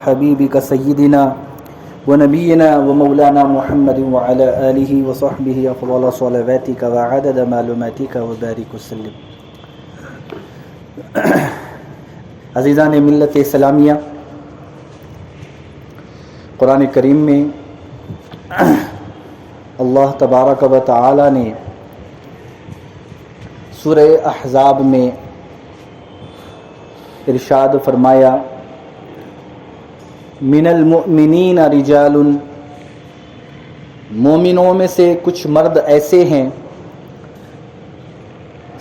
حبيبك سيدنا ونبينا ومولانا محمد وعلى آله وصحبه أفضل صلواتك وعدد معلوماتك وبارك وسلم. عزیزان ملت اسلامیہ، قرآن کریم میں اللہ تبارک و تعالی نے سورہ احزاب میں ارشاد فرمایا، من المؤمنین رجال، مومنوں میں سے کچھ مرد ایسے ہیں،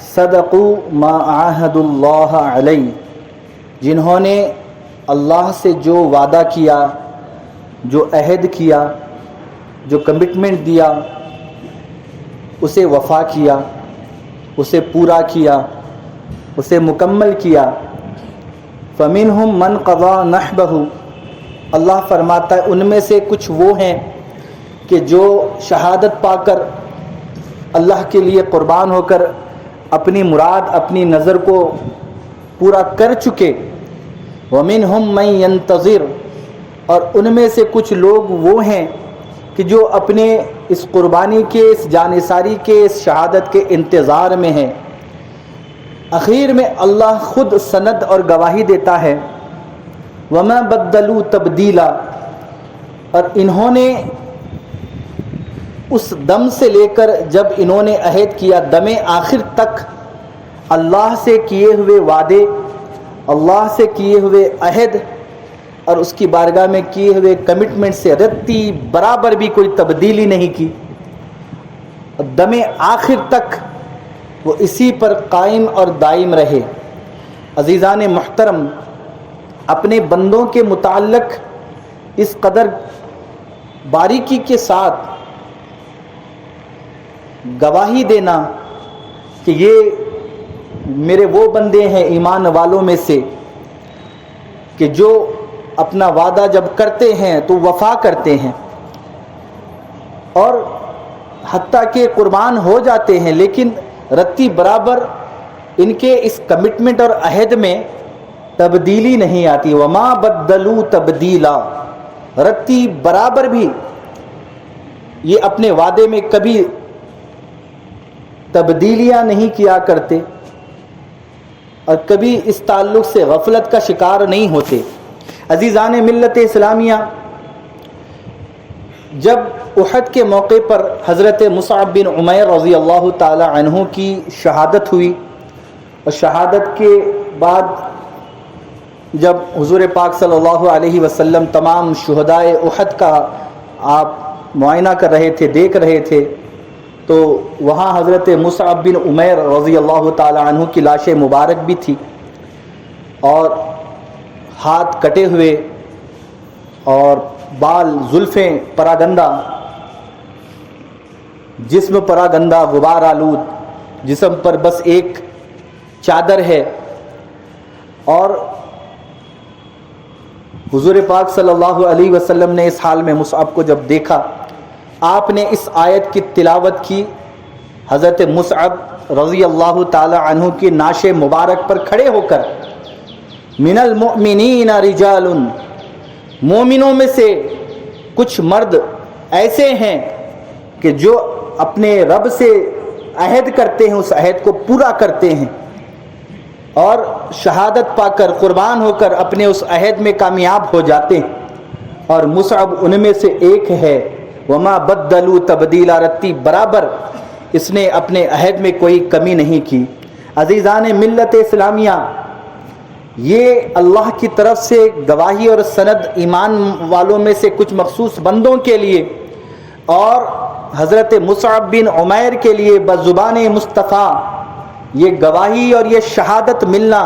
صدقوا ما عاہدوا اللہ علیہ، جنہوں نے اللہ سے جو وعدہ کیا، جو عہد کیا، جو کمٹمنٹ دیا، اسے وفا کیا، اسے پورا کیا، اسے مکمل کیا. فمنہم من قضى نحبہ، اللہ فرماتا ہے ان میں سے کچھ وہ ہیں کہ جو شہادت پا کر اللہ کے لیے قربان ہو کر اپنی مراد، اپنی نظر کو پورا کر چکے. وَمِنْهُمْ مَنْ يَنْتَظِرُ، اور ان میں سے کچھ لوگ وہ ہیں کہ جو اپنے اس قربانی کے، اس جانثاری کے، اس شہادت کے انتظار میں ہیں. اخیر میں اللہ خود سند اور گواہی دیتا ہے، وَمَا بَدَّلُوا تَبْدِيلًا، اور انہوں نے اس دم سے لے کر جب انہوں نے عہد کیا، دم آخر تک اللہ سے کیے ہوئے وعدے، اللہ سے کیے ہوئے عہد اور اس کی بارگاہ میں کیے ہوئے کمٹمنٹ سے رتی برابر بھی کوئی تبدیلی نہیں کی. دم آخر تک وہ اسی پر قائم اور دائم رہے. عزیزان محترم، اپنے بندوں کے متعلق اس قدر باریکی کے ساتھ گواہی دینا کہ یہ میرے وہ بندے ہیں ایمان والوں میں سے کہ جو اپنا وعدہ جب کرتے ہیں تو وفا کرتے ہیں، اور حتیٰ کہ قربان ہو جاتے ہیں لیکن رتی برابر ان کے اس کمٹمنٹ اور عہد میں تبدیلی نہیں آتی. وما بدلوا تبدیلا، رتی برابر بھی یہ اپنے وعدے میں کبھی تبدیلیاں نہیں کیا کرتے اور کبھی اس تعلق سے غفلت کا شکار نہیں ہوتے. عزیزان ملت اسلامیہ، جب احد کے موقع پر حضرت مصعب بن عمیر رضی اللہ تعالی عنہ کی شہادت ہوئی، اور شہادت کے بعد جب حضور پاک صلی اللہ علیہ وسلم تمام شہدائے احد کا آپ معائنہ کر رہے تھے، دیکھ رہے تھے، تو وہاں حضرت مصعب بن عمیر رضی اللہ تعالی عنہ کی لاش مبارک بھی تھی، اور ہاتھ کٹے ہوئے اور بال، زلفیں پراگندہ، جسم پراگندہ، غبار آلود، جسم پر بس ایک چادر ہے. اور حضور پاک صلی اللہ علیہ وسلم نے اس حال میں مصعب کو جب دیکھا، آپ نے اس آیت کی تلاوت کی. حضرت مصعب رضی اللہ تعالی عنہ کی نعش مبارک پر کھڑے ہو کر، من المؤمنین رجال، مومنوں میں سے کچھ مرد ایسے ہیں کہ جو اپنے رب سے عہد کرتے ہیں، اس عہد کو پورا کرتے ہیں اور شہادت پا کر، قربان ہو کر اپنے اس عہد میں کامیاب ہو جاتے ہیں. اور مصعب ان میں سے ایک ہے. وما بدلوا تبدیلا، رتی برابر اس نے اپنے عہد میں کوئی کمی نہیں کی. عزیزان ملت اسلامیہ، یہ اللہ کی طرف سے گواہی اور سند ایمان والوں میں سے کچھ مخصوص بندوں کے لیے، اور حضرت مصعب بن عمیر کے لیے بزبان مصطفیٰ یہ گواہی اور یہ شہادت ملنا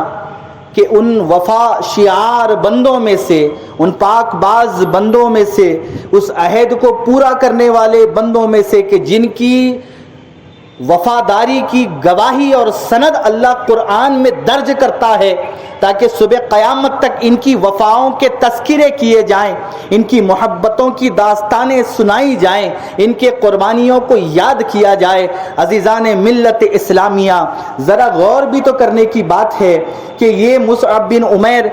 کہ ان وفا شعار بندوں میں سے، ان پاک باز بندوں میں سے، اس عہد کو پورا کرنے والے بندوں میں سے کہ جن کی وفاداری کی گواہی اور سند اللہ قرآن میں درج کرتا ہے، تاکہ صبح قیامت تک ان کی وفاؤں کے تذکرے کیے جائیں، ان کی محبتوں کی داستانیں سنائی جائیں، ان کے قربانیوں کو یاد کیا جائے. عزیزان ملت اسلامیہ، ذرا غور بھی تو کرنے کی بات ہے کہ یہ مصعب بن عمیر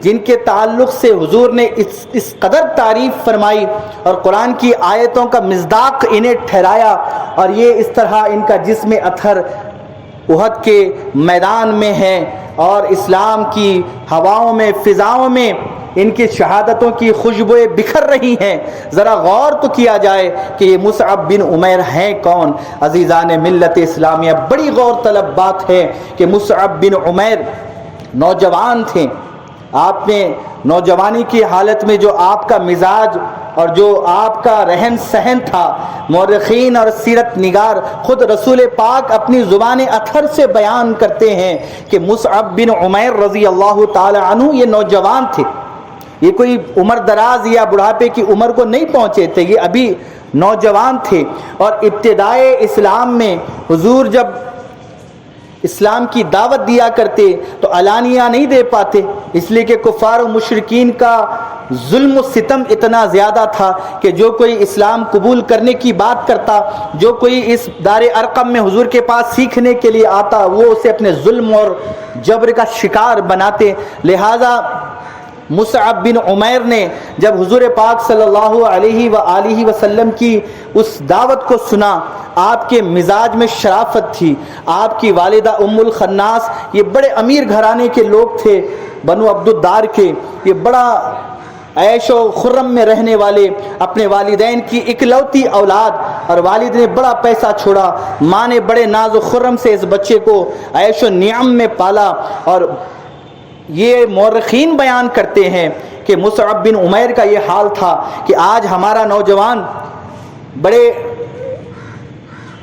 جن کے تعلق سے حضور نے اس قدر تعریف فرمائی اور قرآن کی آیتوں کا مصداق انہیں ٹھہرایا، اور یہ اس طرح ان کا جسم اطہر احد کے میدان میں ہے اور اسلام کی ہواؤں میں، فضاؤں میں ان کی شہادتوں کی خوشبوئیں بکھر رہی ہیں۔ ذرا غور تو کیا جائے کہ یہ مصعب بن عمیر ہیں کون؟ عزیزان ملت اسلامیہ، بڑی غور طلب بات ہے کہ مصعب بن عمیر نوجوان تھے۔ آپ نے نوجوانی کی حالت میں جو آپ کا مزاج اور جو آپ کا رہن سہن تھا، مورخین اور سیرت نگار خود رسول پاک اپنی زبان اطہر سے بیان کرتے ہیں کہ مصعب بن عمیر رضی اللہ تعالی عنہ یہ نوجوان تھے، یہ کوئی عمر دراز یا بڑھاپے کی عمر کو نہیں پہنچے تھے، یہ ابھی نوجوان تھے۔ اور ابتدائے اسلام میں حضور جب اسلام کی دعوت دیا کرتے تو علانیہ نہیں دے پاتے، اس لیے کہ کفار و مشرکین کا ظلم و ستم اتنا زیادہ تھا کہ جو کوئی اسلام قبول کرنے کی بات کرتا، جو کوئی اس دار ارقم میں حضور کے پاس سیکھنے کے لیے آتا، وہ اسے اپنے ظلم اور جبر کا شکار بناتے۔ لہذا مصعب بن عمیر نے جب حضور پاک صلی اللہ علیہ وآلہ وسلم کی اس دعوت کو سنا، آپ کے مزاج میں شرافت تھی۔ آپ کی والدہ ام الخناس یہ بڑے امیر گھرانے کے لوگ تھے، بنو عبد الدار کے، یہ بڑا عیش و خرم میں رہنے والے، اپنے والدین کی اکلوتی اولاد، اور والد نے بڑا پیسہ چھوڑا، ماں نے بڑے ناز و خرم سے اس بچے کو عیش و نعم میں پالا۔ اور یہ مورخین بیان کرتے ہیں کہ مصعب بن عمیر کا یہ حال تھا کہ آج ہمارا نوجوان بڑے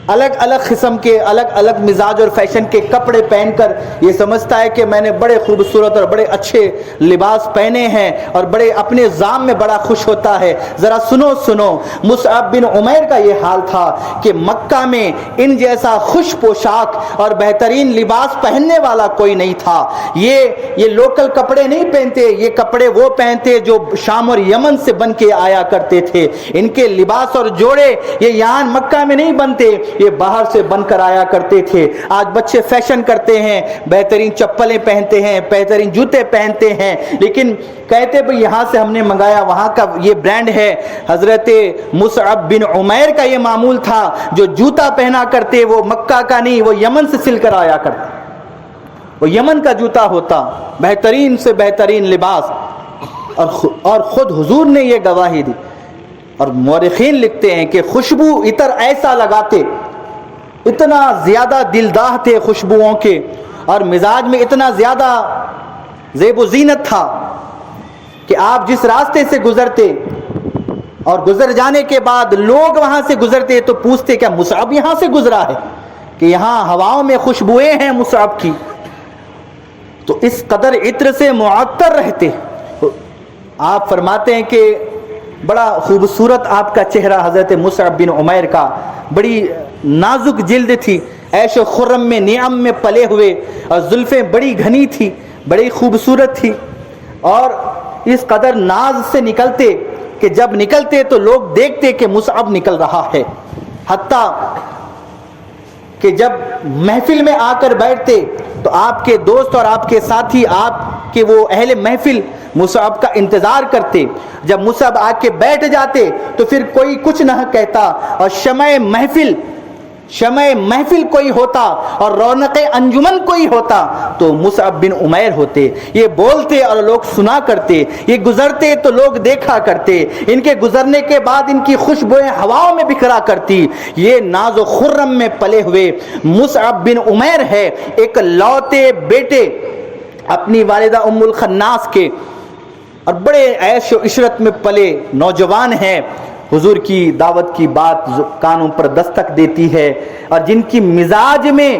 الگ الگ قسم کے، الگ الگ مزاج اور فیشن کے کپڑے پہن کر یہ سمجھتا ہے کہ میں نے بڑے خوبصورت اور بڑے اچھے لباس پہنے ہیں اور بڑے اپنے ذام میں بڑا خوش ہوتا ہے۔ ذرا سنو، مصعب بن عمیر کا یہ حال تھا کہ مکہ میں ان جیسا خوش پوشاک اور بہترین لباس پہننے والا کوئی نہیں تھا۔ یہ لوکل کپڑے نہیں پہنتے، یہ کپڑے وہ پہنتے جو شام اور یمن سے بن کے آیا کرتے تھے۔ ان کے لباس اور جوڑے یہ یہاں مکہ میں نہیں بنتے، یہ باہر سے بن کر آیا کرتے تھے۔ آج بچے فیشن کرتے ہیں، بہترین چپلیں پہنتے ہیں، بہترین جوتے پہنتے ہیں، لیکن کہتے بھئی یہاں سے ہم نے منگایا، وہاں کا یہ برانڈ ہے۔ حضرت مصعب بن عمیر کا یہ معمول تھا، جو جوتا پہنا کرتے وہ مکہ کا نہیں، وہ یمن سے سل کر آیا کرتا، وہ یمن کا جوتا ہوتا، بہترین سے بہترین لباس۔ اور خود حضور نے یہ گواہی دی، اور مورخین لکھتے ہیں کہ خوشبو عطر ایسا لگاتے، اتنا زیادہ دلداہ تھے خوشبوؤں کے، اور مزاج میں اتنا زیادہ زیب و زینت تھا کہ آپ جس راستے سے گزرتے اور گزر جانے کے بعد لوگ وہاں سے گزرتے تو پوچھتے کیا مصعب یہاں سے گزرا ہے، کہ یہاں ہواؤں میں خوشبوئیں ہیں مصعب کی۔ تو اس قدر عطر سے معطر رہتے۔ آپ فرماتے ہیں کہ بڑا خوبصورت آپ کا چہرہ حضرت مصعب بن عمیر کا، بڑی نازک جلد تھی، عیش و خرم میں نعم میں پلے ہوئے، اور زلفیں بڑی گھنی تھی، بڑی خوبصورت تھی، اور اس قدر ناز سے نکلتے کہ جب نکلتے تو لوگ دیکھتے کہ مصعب نکل رہا ہے۔ حتیٰ کہ جب محفل میں آ کر بیٹھتے تو آپ کے دوست اور آپ کے ساتھی، آپ کے وہ اہل محفل مصعب کا انتظار کرتے۔ جب مصعب آ کے بیٹھ جاتے تو پھر کوئی کچھ نہ کہتا، اور شمع محفل کوئی ہوتا اور رونق انجمن کوئی ہوتا تو مصعب بن عمیر ہوتے۔ یہ بولتے اور لوگ سنا کرتے، یہ گزرتے تو لوگ دیکھا کرتے، ان کے گزرنے کے بعد ان کی خوشبوئیں ہواؤں میں بکھرا کرتی۔ یہ ناز و خرم میں پلے ہوئے مصعب بن عمیر ہے، ایک لوتے بیٹے اپنی والدہ ام الخناس کے، اور بڑے عیش و عشرت میں پلے نوجوان ہیں۔ حضور کی دعوت کی بات کانوں پر دستک دیتی ہے، اور جن کی مزاج میں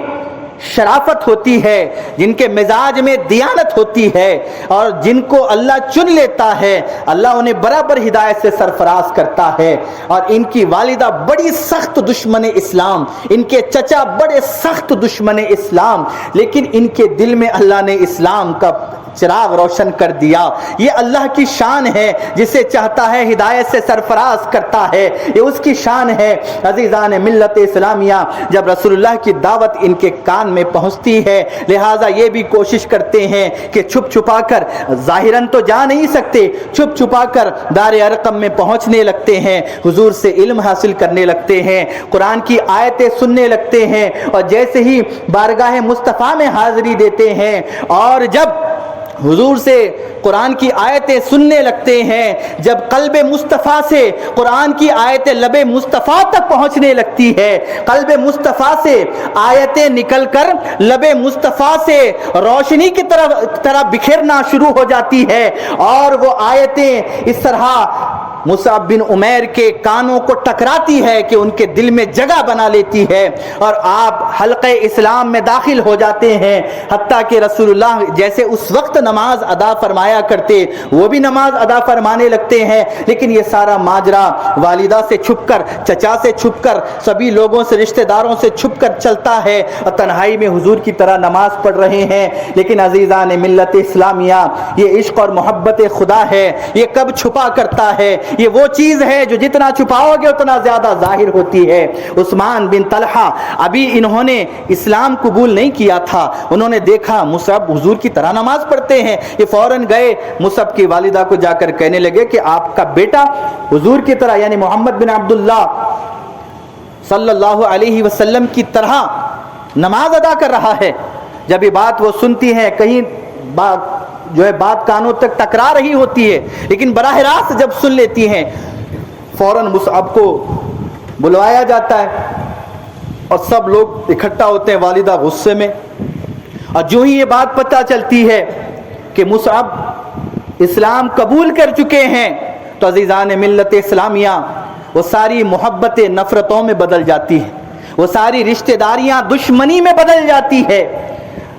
شرافت ہوتی ہے، جن کے مزاج میں دیانت ہوتی ہے، اور جن کو اللہ چن لیتا ہے، اللہ انہیں برابر ہدایت سے سرفراز کرتا ہے۔ اور ان کی والدہ بڑی سخت دشمن اسلام، ان کے چچا بڑے سخت دشمن اسلام، لیکن ان کے دل میں اللہ نے اسلام کا چراغ روشن کر دیا. یہ اللہ کی شان ہے, جسے چاہتا ہے ہدایت سے سرفراز کرتا ہے, یہ اس کی شان ہے. عزیزان ملت اسلامیہ, جب رسول اللہ کی دعوت ان کے کان میں پہنچتی ہے, لہٰذا یہ بھی کوشش کرتے ہیں کہ چھپ چھپا کر, ظاہراً تو جا نہیں سکتے, چھپ چھپا کر دار ارقم میں پہنچنے لگتے ہیں, حضور سے علم حاصل کرنے لگتے ہیں, قرآن کی آیتیں سننے لگتے ہیں, اور جیسے ہی بارگاہ مصطفیٰ میں حاضری دیتے ہیں اور جب حضور سے قرآن کی آیتیں سننے لگتے ہیں, جب قلب مصطفیٰ سے قرآن کی آیتیں لب مصطفیٰ تک پہنچنے لگتی ہے, قلب مصطفیٰ سے آیتیں نکل کر لب مصطفیٰ سے روشنی کی طرح بکھرنا شروع ہو جاتی ہے, اور وہ آیتیں اس طرح مصعب بن عمیر کے کانوں کو ٹکراتی ہے کہ ان کے دل میں جگہ بنا لیتی ہے, اور آپ حلقہ اسلام میں داخل ہو جاتے ہیں. حتیٰ کہ رسول اللہ جیسے اس وقت نماز ادا فرمایا کرتے, وہ بھی نماز ادا فرمانے لگتے ہیں, لیکن یہ سارا ماجرا والدہ سے چھپ کر, چچا سے چھپ کر, سبھی لوگوں سے, رشتہ داروں سے چھپ کر چلتا ہے, اور تنہائی میں حضور کی طرح نماز پڑھ رہے ہیں. لیکن عزیزان ملت اسلامیہ, یہ عشق اور محبت خدا ہے, یہ کب چھپا کرتا ہے, یہ وہ چیز ہے جو جتنا چھپاؤ گے اتنا زیادہ ظاہر ہوتی ہے. عثمان بن طلحہ, ابھی انہوں نے اسلام قبول نہیں کیا تھا, انہوں نے دیکھا مصعب حضور کی طرح نماز پڑھتے ہیں, یہ فوراً گئے مصعب کی والدہ کو جا کر کہنے لگے کہ آپ کا بیٹا حضور کی طرح یعنی محمد بن عبداللہ صلی اللہ علیہ وسلم کی طرح نماز ادا کر رہا ہے. جب یہ بات وہ سنتی ہیں, کہیں بات کانوں تک ٹکرا رہی ہوتی ہے, لیکن براہ راست جب سن لیتی ہیں, فوراً مصعب کو بلوایا جاتا ہے اور سب لوگ اکٹھا ہوتے ہیں, والدہ غصے میں. اور جو ہی یہ بات پتہ چلتی ہے کہ مصعب اسلام قبول کر چکے ہیں, تو عزیزان ملت اسلامیہ, وہ ساری محبتیں نفرتوں میں بدل جاتی ہیں, وہ ساری رشتہ داریاں دشمنی میں بدل جاتی ہے.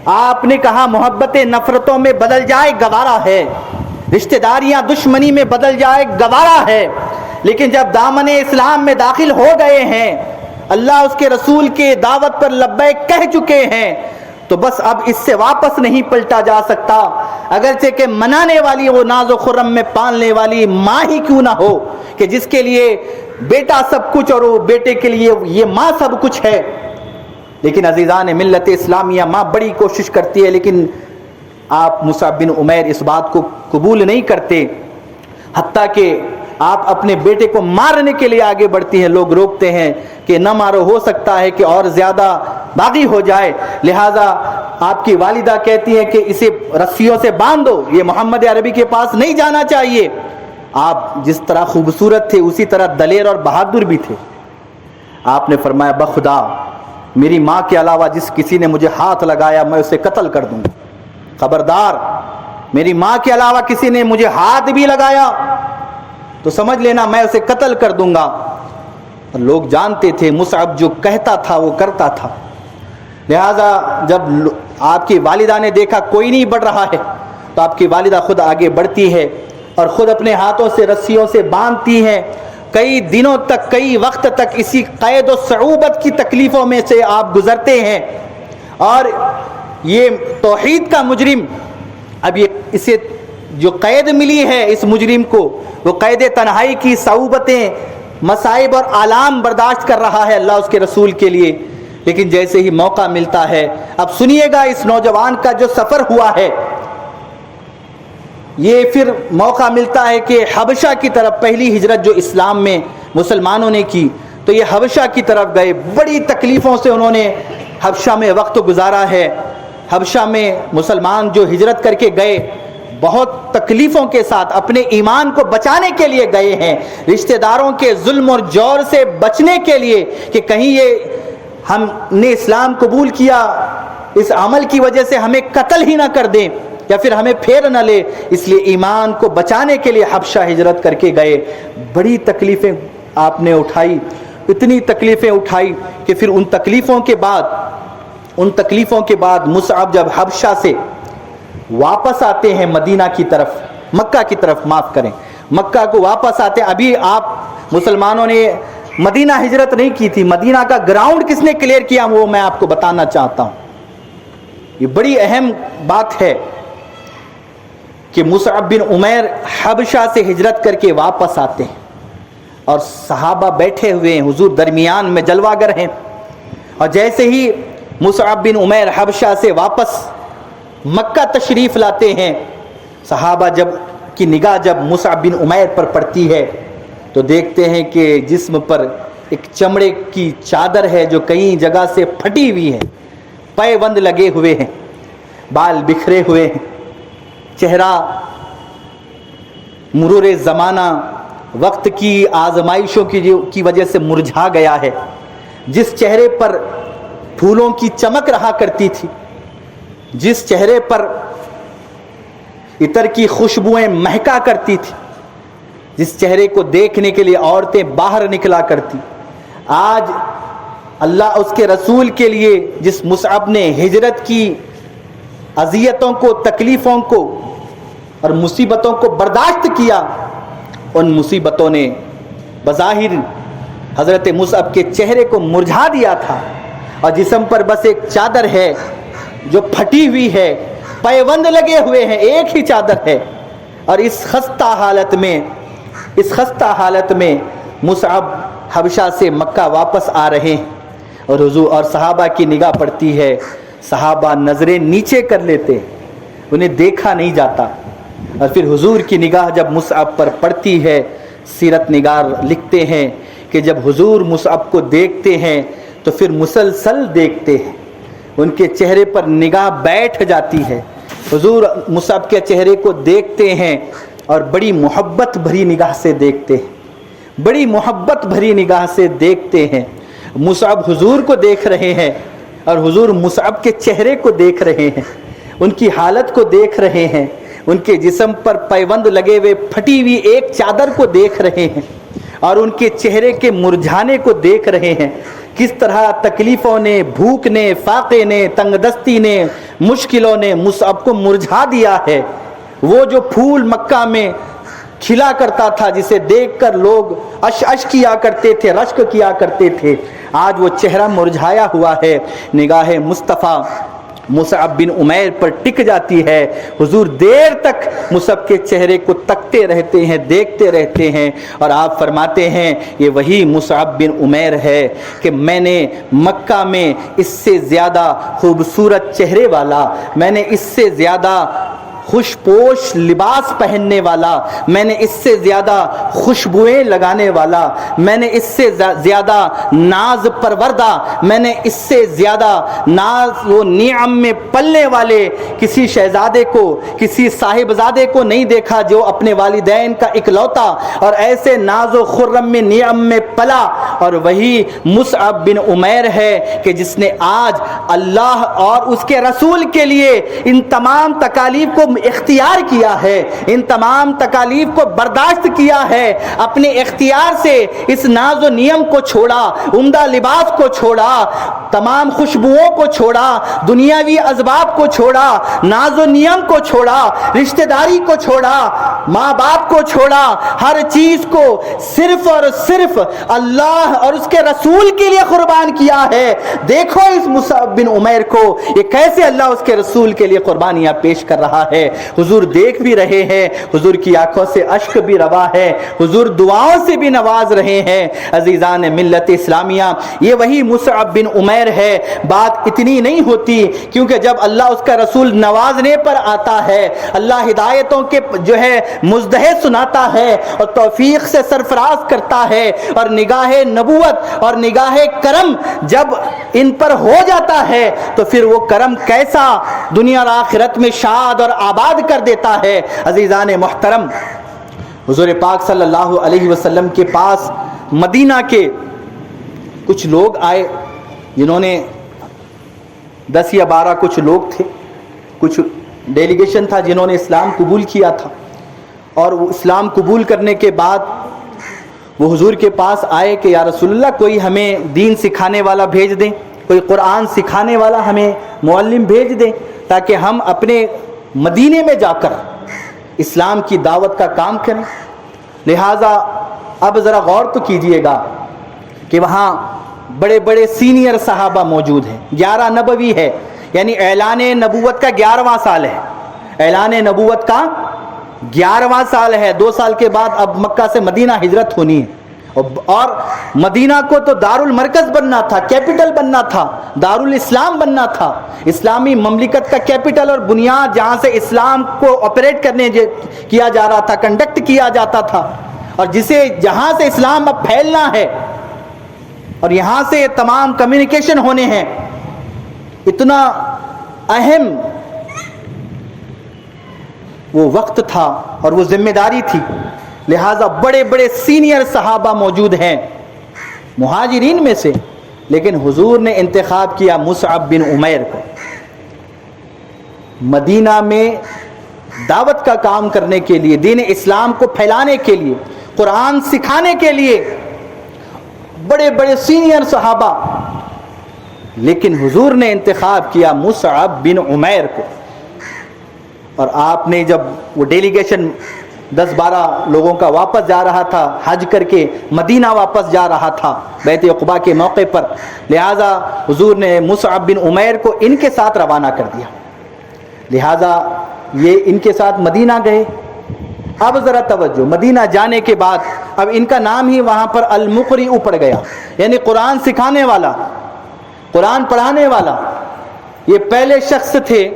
آپ نے کہا محبتیں نفرتوں میں بدل جائے گوارا ہے, رشتہ داریاں دشمنی میں بدل جائے گوارا ہے, لیکن جب دامن اسلام میں داخل ہو گئے ہیں, اللہ اس کے رسول کے دعوت پر لبیک کہہ چکے ہیں, تو بس اب اس سے واپس نہیں پلٹا جا سکتا. اگرچہ کہ منانے والی وہ ناز و خرم میں پالنے والی ماں ہی کیوں نہ ہو, کہ جس کے لیے بیٹا سب کچھ اور وہ بیٹے کے لیے یہ ماں سب کچھ ہے. لیکن عزیزان ملت اسلامیہ, ماں بڑی کوشش کرتی ہے, لیکن آپ مصعب بن عمیر اس بات کو قبول نہیں کرتے, حتیٰ کہ آپ اپنے بیٹے کو مارنے کے لیے آگے بڑھتی ہیں. لوگ روکتے ہیں کہ نہ مارو, ہو سکتا ہے کہ اور زیادہ باغی ہو جائے. لہذا آپ کی والدہ کہتی ہیں کہ اسے رسیوں سے باندھ دو, یہ محمد عربی کے پاس نہیں جانا چاہیے. آپ جس طرح خوبصورت تھے اسی طرح دلیر اور بہادر بھی تھے. آپ نے فرمایا بخدا میری ماں کے علاوہ جس کسی نے مجھے ہاتھ لگایا میں اسے قتل کر دوں گا. خبردار, میری ماں کے علاوہ کسی نے مجھے ہاتھ بھی لگایا تو سمجھ لینا میں اسے قتل کر دوں گا. لوگ جانتے تھے مصعب جو کہتا تھا وہ کرتا تھا. لہذا جب آپ کی والدہ نے دیکھا کوئی نہیں بڑھ رہا ہے, تو آپ کی والدہ خود آگے بڑھتی ہے اور خود اپنے ہاتھوں سے رسیوں سے باندھتی ہیں. کئی دنوں تک, کئی وقت تک اسی قید و صعوبت کی تکلیفوں میں سے آپ گزرتے ہیں. اور یہ توحید کا مجرم, اب یہ اسے جو قید ملی ہے اس مجرم کو, وہ قید تنہائی کی صعوبتیں, مصائب اور آلام برداشت کر رہا ہے اللہ اس کے رسول کے لیے. لیکن جیسے ہی موقع ملتا ہے, اب سنیے گا اس نوجوان کا جو سفر ہوا ہے, یہ پھر موقع ملتا ہے کہ حبشہ کی طرف, پہلی ہجرت جو اسلام میں مسلمانوں نے کی, تو یہ حبشہ کی طرف گئے. بڑی تکلیفوں سے انہوں نے حبشہ میں وقت گزارا ہے. حبشہ میں مسلمان جو ہجرت کر کے گئے, بہت تکلیفوں کے ساتھ اپنے ایمان کو بچانے کے لیے گئے ہیں, رشتہ داروں کے ظلم اور جور سے بچنے کے لیے, کہ کہیں یہ ہم نے اسلام قبول کیا, اس عمل کی وجہ سے ہمیں قتل ہی نہ کر دیں یا پھر ہمیں پھیر نہ لے. اس لیے ایمان کو بچانے کے لیے حبشہ ہجرت کر کے گئے. بڑی تکلیفیں آپ نے اٹھائی, اتنی تکلیفیں اٹھائی کہ پھر ان تکلیفوں کے بعد مصعب جب حبشہ سے واپس آتے ہیں مدینہ کی طرف, مکہ کی طرف, معاف کریں, مکہ کو واپس آتے ہیں. ابھی آپ مسلمانوں نے مدینہ ہجرت نہیں کی تھی. مدینہ کا گراؤنڈ کس نے کلیئر کیا وہ میں آپ کو بتانا چاہتا ہوں. یہ بڑی اہم بات ہے. کہ مصعب بن عمیر حبشہ سے ہجرت کر کے واپس آتے ہیں اور صحابہ بیٹھے ہوئے ہیں، حضور درمیان میں جلوہ گر ہیں، اور جیسے ہی مصعب بن عمیر حبشہ سے واپس مکہ تشریف لاتے ہیں، صحابہ کی نگاہ جب مصعب بن عمیر پر پڑتی ہے تو دیکھتے ہیں کہ جسم پر ایک چمڑے کی چادر ہے جو کئی جگہ سے پھٹی ہوئی ہے، پے بند لگے ہوئے ہیں، بال بکھرے ہوئے ہیں، چہرہ مرور زمانہ وقت کی آزمائشوں کی وجہ سے مرجھا گیا ہے۔ جس چہرے پر پھولوں کی چمک رہا کرتی تھی، جس چہرے پر عطر کی خوشبوئیں مہکا کرتی تھی، جس چہرے کو دیکھنے کے لیے عورتیں باہر نکلا کرتی، آج اللہ اس کے رسول کے لیے جس مصعب نے ہجرت کی اذیتوں کو، تکلیفوں کو اور مصیبتوں کو برداشت کیا، ان مصیبتوں نے بظاہر حضرت مصعب کے چہرے کو مرجھا دیا تھا، اور جسم پر بس ایک چادر ہے جو پھٹی ہوئی ہے، پیوند لگے ہوئے ہیں، ایک ہی چادر ہے، اور اس خستہ حالت میں مصعب حبشہ سے مکہ واپس آ رہے ہیں، اور حضور اور صحابہ کی نگاہ پڑتی ہے، صحابہ نظریں نیچے کر لیتے، انہیں دیکھا نہیں جاتا، اور پھر حضور کی نگاہ جب مصعب پر پڑتی ہے، سیرت نگار لکھتے ہیں کہ جب حضور مصعب کو دیکھتے ہیں تو پھر مسلسل دیکھتے ہیں، ان کے چہرے پر نگاہ بیٹھ جاتی ہے، حضور مصعب کے چہرے کو دیکھتے ہیں اور بڑی محبت بھری نگاہ سے دیکھتے ہیں، بڑی محبت بھری نگاہ سے دیکھتے ہیں۔ مصعب حضور کو دیکھ رہے ہیں اور حضور مصعب کے چہرے کو دیکھ رہے ہیں، ان کی حالت کو دیکھ رہے ہیں، ان کے جسم پر پیوند لگے ہوئے پھٹی ہوئی ایک چادر کو دیکھ رہے ہیں، اور ان کے چہرے کے مرجھانے کو دیکھ رہے ہیں، کس طرح تکلیفوں نے، بھوک نے، فاقے نے، تنگ دستی نے، مشکلوں نے مصعب کو مرجھا دیا ہے۔ وہ جو پھول مکہ میں کھلا کرتا تھا، جسے دیکھ کر لوگ اش کیا کرتے تھے، رشک کیا کرتے تھے، آج وہ چہرہ مرجھایا ہوا ہے۔ نگاہ مصطفیٰ مصعب بن عمیر پر ٹک جاتی ہے، حضور دیر تک مصعب کے چہرے کو تکتے رہتے ہیں، دیکھتے رہتے ہیں، اور آپ فرماتے ہیں یہ وہی مصعب بن عمیر ہے کہ میں نے مکہ میں اس سے زیادہ خوبصورت چہرے والا، میں نے اس سے زیادہ خوش پوش لباس پہننے والا، میں نے اس سے زیادہ خوشبوئیں لگانے والا، میں نے اس سے زیادہ ناز پروردہ، میں نے اس سے زیادہ ناز و نعم میں پلنے والے کسی شہزادے کو، کسی صاحبزادے کو نہیں دیکھا جو اپنے والدین کا اکلوتا اور ایسے ناز و خرم میں نعم میں پلا، اور وہی مصعب بن عمیر ہے کہ جس نے آج اللہ اور اس کے رسول کے لیے ان تمام تکالیف کو اختیار کیا ہے، ان تمام تکالیف کو برداشت کیا ہے، اپنے اختیار سے اس ناز و نعم کو چھوڑا، عمدہ لباس کو چھوڑا، تمام خوشبوؤں کو چھوڑا، دنیاوی اسباب کو چھوڑا، ناز و نعم کو چھوڑا، رشتہ داری کو چھوڑا، ماں باپ کو چھوڑا، ہر چیز کو صرف اور صرف اللہ اور اس کے رسول کے لیے قربان کیا ہے۔ دیکھو اس مصعب بن عمیر کو، یہ کیسے اللہ اس کے رسول کے لیے قربانیاں پیش کر رہا ہے۔ حضور دیکھ بھی رہے ہیں، حضور کی آنکھوں سے اشک بھی روا ہے، حضور دعاؤں سے بھی نواز رہے ہیں۔ عزیزان ملت اسلامیہ، یہ وہی مصعب بن عمیر ہے۔ بات اتنی نہیں ہوتی کیونکہ جب اللہ اس کا رسول نوازنے پر آتا ہے، اللہ ہدایتوں کے جو ہے مزدہ سناتا ہے اور توفیق سے سرفراز کرتا ہے، اور نگاہ نبوت اور نگاہ کرم جب ان پر ہو جاتا ہے تو پھر وہ کرم کیسا دنیا اور آخرت میں شاد اور آباد کر دیتا ہے۔ عزیزان محترم، حضور پاک صلی اللہ علیہ وسلم کے پاس مدینہ کے کچھ لوگ آئے، جنہوں نے 10 یا 12 کچھ لوگ تھے، کچھ ڈیلیگیشن تھا جنہوں نے اسلام قبول کیا تھا، اور وہ اسلام قبول کرنے کے بعد وہ حضور کے پاس آئے کہ یا رسول اللہ کوئی ہمیں دین سکھانے والا بھیج دیں، کوئی قرآن سکھانے والا ہمیں معلم بھیج دیں تاکہ ہم اپنے مدینے میں جا کر اسلام کی دعوت کا کام کریں۔ لہٰذا اب ذرا غور تو کیجئے گا کہ وہاں بڑے بڑے سینئر صحابہ موجود ہیں، 11 نبوی ہے، یعنی اعلان نبوت کا 11واں سال ہے، اعلان نبوت کا 11واں سال ہے، 2 سال کے بعد اب مکہ سے مدینہ ہجرت ہونی ہے، اور مدینہ کو تو دارالمرکز بننا تھا، کیپٹل بننا تھا، دارالاسلام بننا تھا، اسلامی مملکت کا کیپٹل اور بنیاد جہاں سے اسلام کو آپریٹ کرنے کیا جا رہا تھا، کنڈکٹ کیا جاتا تھا، اور جہاں سے اسلام اب پھیلنا ہے اور یہاں سے تمام کمیونیکیشن ہونے ہیں. اتنا اہم وہ وقت تھا اور وہ ذمہ داری تھی، لہٰذا بڑے بڑے سینئر صحابہ موجود ہیں مہاجرین میں سے، لیکن حضور نے انتخاب کیا مصعب بن عمیر کو مدینہ میں دعوت کا کام کرنے کے لیے، دین اسلام کو پھیلانے کے لیے، قرآن سکھانے کے لیے. بڑے بڑے سینئر صحابہ، لیکن حضور نے انتخاب کیا مصعب بن عمیر کو. اور آپ نے جب وہ ڈیلیگیشن 10-12 لوگوں کا واپس جا رہا تھا، حج کر کے مدینہ واپس جا رہا تھا بیت عقبہ کے موقع پر، لہٰذا حضور نے مصعب بن عمیر کو ان کے ساتھ روانہ کر دیا. لہٰذا یہ ان کے ساتھ مدینہ گئے. اب ذرا توجہ، مدینہ جانے کے بعد اب ان کا نام ہی وہاں پر المقری پڑ گیا، یعنی قرآن سکھانے والا، قرآن پڑھانے والا. یہ پہلے شخص تھے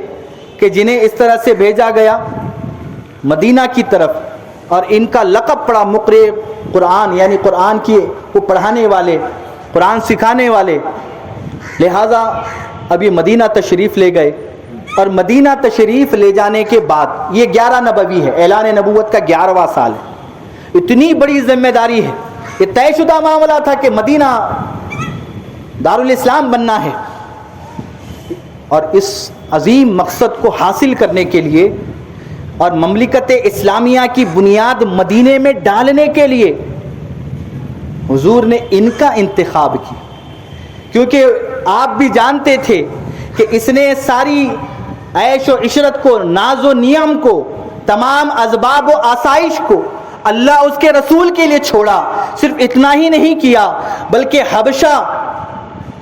کہ جنہیں اس طرح سے بھیجا گیا مدینہ کی طرف، اور ان کا لقب پڑا مقری قرآن، یعنی قرآن کو پڑھانے والے، قرآن سکھانے والے. لہٰذا اب یہ مدینہ تشریف لے گئے، اور مدینہ تشریف لے جانے کے بعد یہ 11 نبوی ہے، اعلان نبوت کا 11واں سال ہے. اتنی بڑی ذمہ داری ہے، یہ طے شدہ معاملہ تھا کہ مدینہ دارالاسلام بننا ہے، اور اس عظیم مقصد کو حاصل کرنے کے لیے اور مملکت اسلامیہ کی بنیاد مدینے میں ڈالنے کے لیے حضور نے ان کا انتخاب کیا. کیونکہ آپ بھی جانتے تھے کہ اس نے ساری عیش و عشرت کو، ناز و نعم کو، تمام اسباب و آسائش کو اللہ اس کے رسول کے لیے چھوڑا. صرف اتنا ہی نہیں کیا بلکہ حبشہ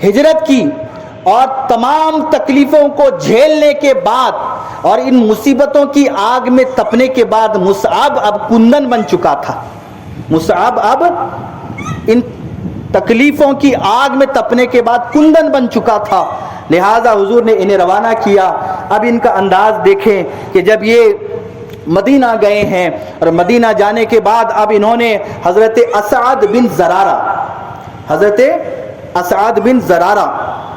ہجرت کی، اور تمام تکلیفوں کو جھیلنے کے بعد اور ان مصیبتوں کی آگ میں تپنے کے بعد مصعب اب کندن بن چکا تھا. مصعب اب ان تکلیفوں کی آگ میں تپنے کے بعد کندن بن چکا تھا. لہٰذا حضور نے انہیں روانہ کیا. اب ان کا انداز دیکھیں کہ جب یہ مدینہ گئے ہیں، اور مدینہ جانے کے بعد اب انہوں نے حضرت اسعد بن زرارہ، حضرت اسعد بن زرارہ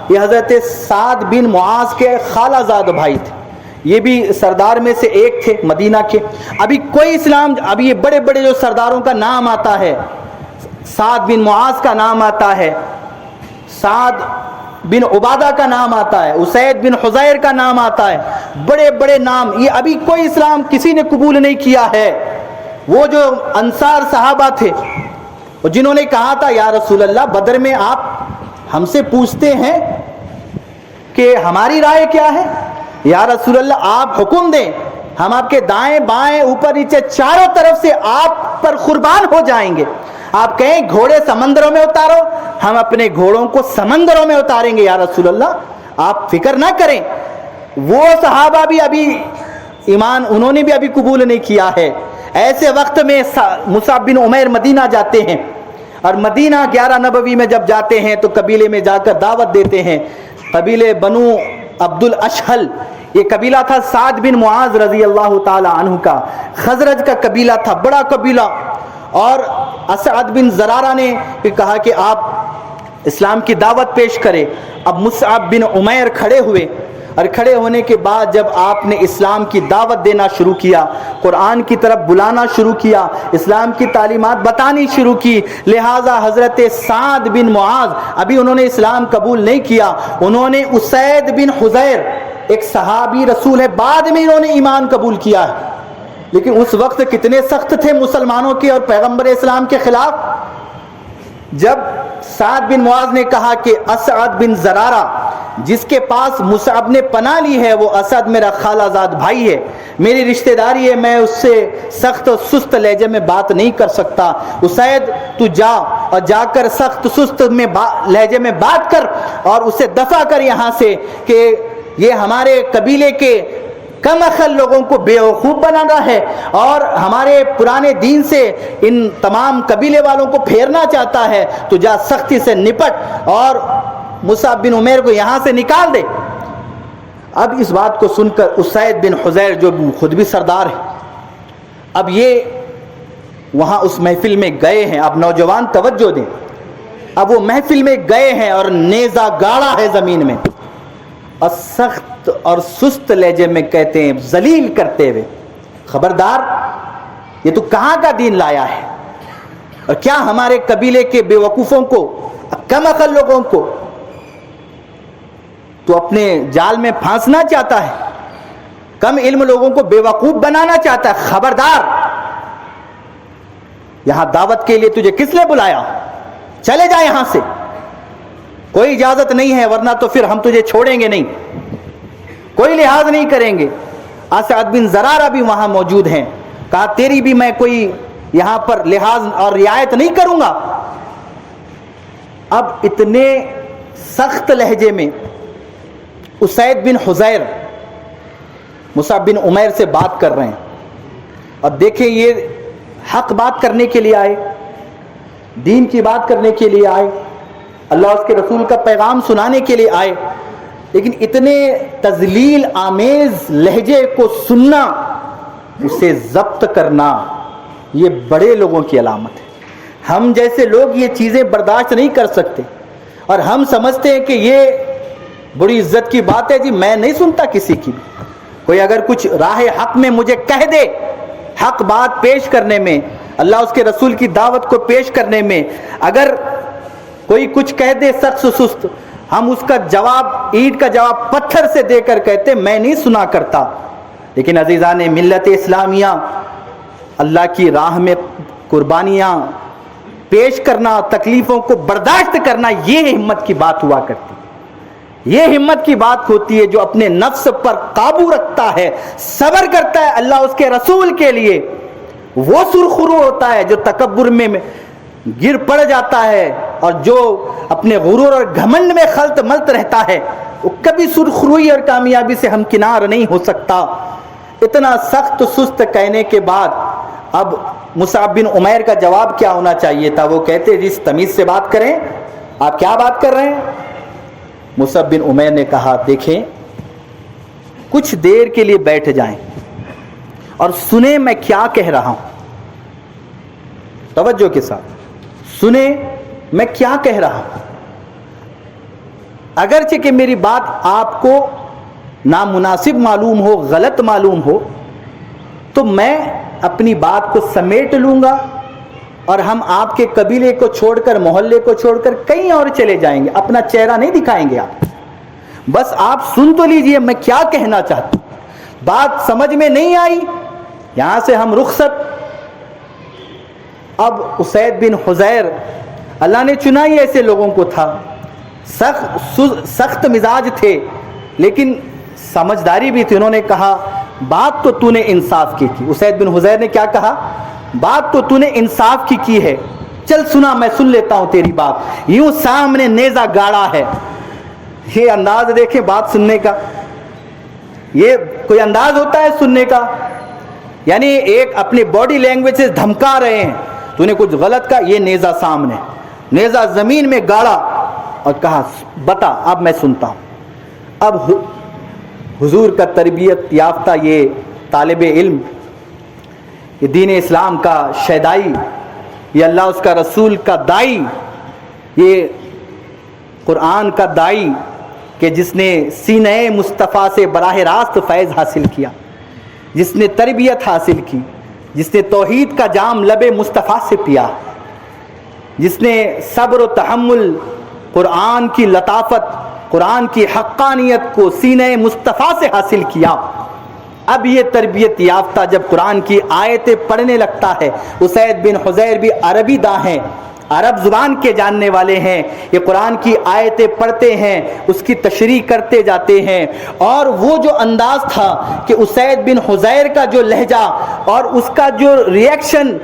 یہ حضرت سعد بن معاذ کے خالہ زاد بھائی تھے، یہ بھی سردار میں سے ایک تھے مدینہ کے. ابھی کوئی اسلام، ابھی یہ بڑے بڑے جو سرداروں کا نام آتا ہے، سعد بن معاذ کا نام آتا ہے، سعد بن عبادہ کا نام آتا ہے، اسید بن حضیر کا نام آتا ہے، بڑے بڑے نام، یہ ابھی کوئی اسلام کسی نے قبول نہیں کیا ہے. وہ جو انصار صحابہ تھے جنہوں نے کہا تھا یا رسول اللہ بدر میں آپ ہم سے پوچھتے ہیں کہ ہماری رائے کیا ہے، یا رسول اللہ آپ حکم دیں، ہم آپ کے دائیں بائیں اوپر نیچے چاروں طرف سے آپ پر قربان ہو جائیں گے. آپ کہیں گھوڑے سمندروں میں اتارو، ہم اپنے گھوڑوں کو سمندروں میں اتاریں گے یا رسول اللہ، آپ فکر نہ کریں. وہ صحابہ بھی ابھی ایمان انہوں نے بھی ابھی قبول نہیں کیا ہے. ایسے وقت میں مصعب بن عمیر مدینہ جاتے ہیں، اور مدینہ 11 نبوی میں جب جاتے ہیں تو قبیلے میں جا کر دعوت دیتے ہیں. قبیلے بنو عبد الاشہل، یہ قبیلہ تھا سعد بن معاذ رضی اللہ تعالی عنہ کا، خزرج کا قبیلہ تھا، بڑا قبیلہ. اور اسعد بن زرارہ نے کہا کہ آپ اسلام کی دعوت پیش کریں. اب مصعب بن عمیر کھڑے ہوئے، اور کھڑے ہونے کے بعد جب آپ نے اسلام کی دعوت دینا شروع کیا، قرآن کی طرف بلانا شروع کیا، اسلام کی تعلیمات بتانی شروع کی، لہٰذا حضرت سعد بن معاذ ابھی انہوں نے اسلام قبول نہیں کیا، انہوں نے اسید بن حضیر ایک صحابی رسول ہے، بعد میں انہوں نے ایمان قبول کیا ہے. لیکن اس وقت کتنے سخت تھے مسلمانوں کے اور پیغمبر اسلام کے خلاف. جب سعد بن معاذ نے کہا کہ اسعد بن زرارہ جس کے پاس مصعب نے پناہ لی ہے وہ اسد میرا خالہ زاد بھائی ہے، میری رشتہ داری ہے، میں اس سے سخت و سست لہجے میں بات نہیں کر سکتا. اسید تو جا اور جا کر سخت سست میں لہجے میں بات کر اور اسے دفع کر یہاں سے، کہ یہ ہمارے قبیلے کے کم عقل لوگوں کو بیوقوف بنانا ہے اور ہمارے پرانے دین سے ان تمام قبیلے والوں کو پھیرنا چاہتا ہے تو جا سختی سے نپٹ اور مصعب بن عمیر کو یہاں سے نکال دے۔ اب اس بات کو سن کر اسید بن حضیر جو خود بھی سردار ہے، اب یہ وہاں اس محفل میں گئے ہیں، اب نوجوان توجہ دیں، اب وہ محفل میں گئے ہیں اور نیزہ گاڑا ہے زمین میں اور سخت اور سست لہجے میں کہتے ہیں ذلیل کرتے ہوئے، خبردار یہ تو کہاں کا دین لایا ہے، اور کیا ہمارے قبیلے کے بے وقوفوں کو، کم عقل لوگوں کو تو اپنے جال میں پھانسنا چاہتا ہے، کم علم لوگوں کو بے وقوف بنانا چاہتا ہے، خبردار یہاں دعوت کے لیے تجھے کس نے بلایا، چلے جا یہاں سے، کوئی اجازت نہیں ہے ورنہ تو پھر ہم تجھے چھوڑیں گے نہیں، کوئی لحاظ نہیں کریں گے۔ اسعد بن زرارہ بھی وہاں موجود ہیں، کہا تیری بھی میں کوئی یہاں پر لحاظ اور رعایت نہیں کروں گا۔ اب اتنے سخت لہجے میں اسید بن حضیر مصعب بن عمیر سے بات کر رہے ہیں، اب دیکھیں یہ حق بات کرنے کے لیے آئے، دین کی بات کرنے کے لیے آئے، اللہ اس کے رسول کا پیغام سنانے کے لیے آئے، لیکن اتنے تذلیل آمیز لہجے کو سننا، اسے ضبط کرنا، یہ بڑے لوگوں کی علامت ہے۔ ہم جیسے لوگ یہ چیزیں برداشت نہیں کر سکتے اور ہم سمجھتے ہیں کہ یہ بڑی عزت کی بات ہے، جی میں نہیں سنتا کسی کی، کوئی اگر کچھ راہ حق میں مجھے کہہ دے، حق بات پیش کرنے میں، اللہ اس کے رسول کی دعوت کو پیش کرنے میں اگر کوئی کچھ کہہ دے سخت سست، ہم اس کا جواب اینٹ کا جواب پتھر سے دے کر کہتے میں نہیں سنا کرتا۔ لیکن عزیزان ملت اسلامیہ، اللہ کی راہ میں قربانیاں پیش کرنا، تکلیفوں کو برداشت کرنا، یہ ہمت کی بات ہوا کرتی، یہ ہمت کی بات ہوتی ہے جو اپنے نفس پر قابو رکھتا ہے، صبر کرتا ہے اللہ اس کے رسول کے لیے۔ وہ سرخرو ہوتا ہے جو تکبر میں گر پڑ جاتا ہے اور جو اپنے غرور اور گھمنڈ میں خلط ملت رہتا ہے، وہ کبھی سرخروئی اور کامیابی سے ہمکنار نہیں ہو سکتا۔ اتنا سخت سست کہنے کے بعد اب مصعب بن عمیر کا جواب کیا ہونا چاہیے تھا؟ وہ کہتے جس تمیز سے بات کریں، آپ کیا بات کر رہے ہیں؟ مصعب بن عمیر نے کہا دیکھیں کچھ دیر کے لیے بیٹھ جائیں اور سنیں میں کیا کہہ رہا ہوں، توجہ کے ساتھ سنیں میں کیا کہہ رہا ہوں۔ اگرچہ کہ میری بات آپ کو نامناسب معلوم ہو، غلط معلوم ہو، تو میں اپنی بات کو سمیٹ لوں گا اور ہم آپ کے قبیلے کو چھوڑ کر، محلے کو چھوڑ کر کہیں اور چلے جائیں گے، اپنا چہرہ نہیں دکھائیں گے آپ، بس آپ سن تو لیجئے میں کیا کہنا چاہتا ہوں۔ بات سمجھ میں نہیں آئی، یہاں سے ہم رخصت۔ اب اسید بن حضیر، اللہ نے چنا ہی ایسے لوگوں کو تھا، سخت مزاج تھے لیکن سمجھداری بھی تھی، انہوں نے کہا بات تو تو نے انصاف کی تھی۔ اسید بن حضیر نے کیا کہا؟ بات تو نے انصاف کی ہے، چل سنا میں سن لیتا ہوں تیری بات، یوں سامنے نیزہ گاڑا ہے۔ یہ انداز دیکھیں بات سننے کا، یہ کوئی انداز ہوتا ہے سننے کا؟ یعنی ایک اپنی باڈی لینگویج سے دھمکا رہے ہیں، تو نے کچھ غلط کہا، یہ نیزہ سامنے، نیزہ زمین میں گاڑا اور کہا بتا اب میں سنتا ہوں۔ اب حضور کا تربیت یافتہ یہ طالب علم، یہ دین اسلام کا شیدائی، یہ اللہ اس کا رسول کا دائی، یہ قرآن کا دائی کہ جس نے سینہ مصطفیٰ سے براہ راست فیض حاصل کیا، جس نے تربیت حاصل کی، جس نے توحید کا جام لب مصطفیٰ سے پیا، جس نے صبر و تحمل، قرآن کی لطافت، قرآن کی حقانیت کو سینہ مصطفیٰ سے حاصل کیا۔ اب یہ تربیت یافتہ جب قرآن کی آیتیں پڑھنے لگتا ہے، اسید بن حضیر بھی عربی داں ہیں، عرب زبان کے جاننے والے ہیں، یہ قرآن کی آیتیں پڑھتے ہیں، اس کی تشریح کرتے جاتے ہیں، اور وہ جو انداز تھا کہ اسید بن حضیر کا جو لہجہ اور اس کا جو ریئیکشن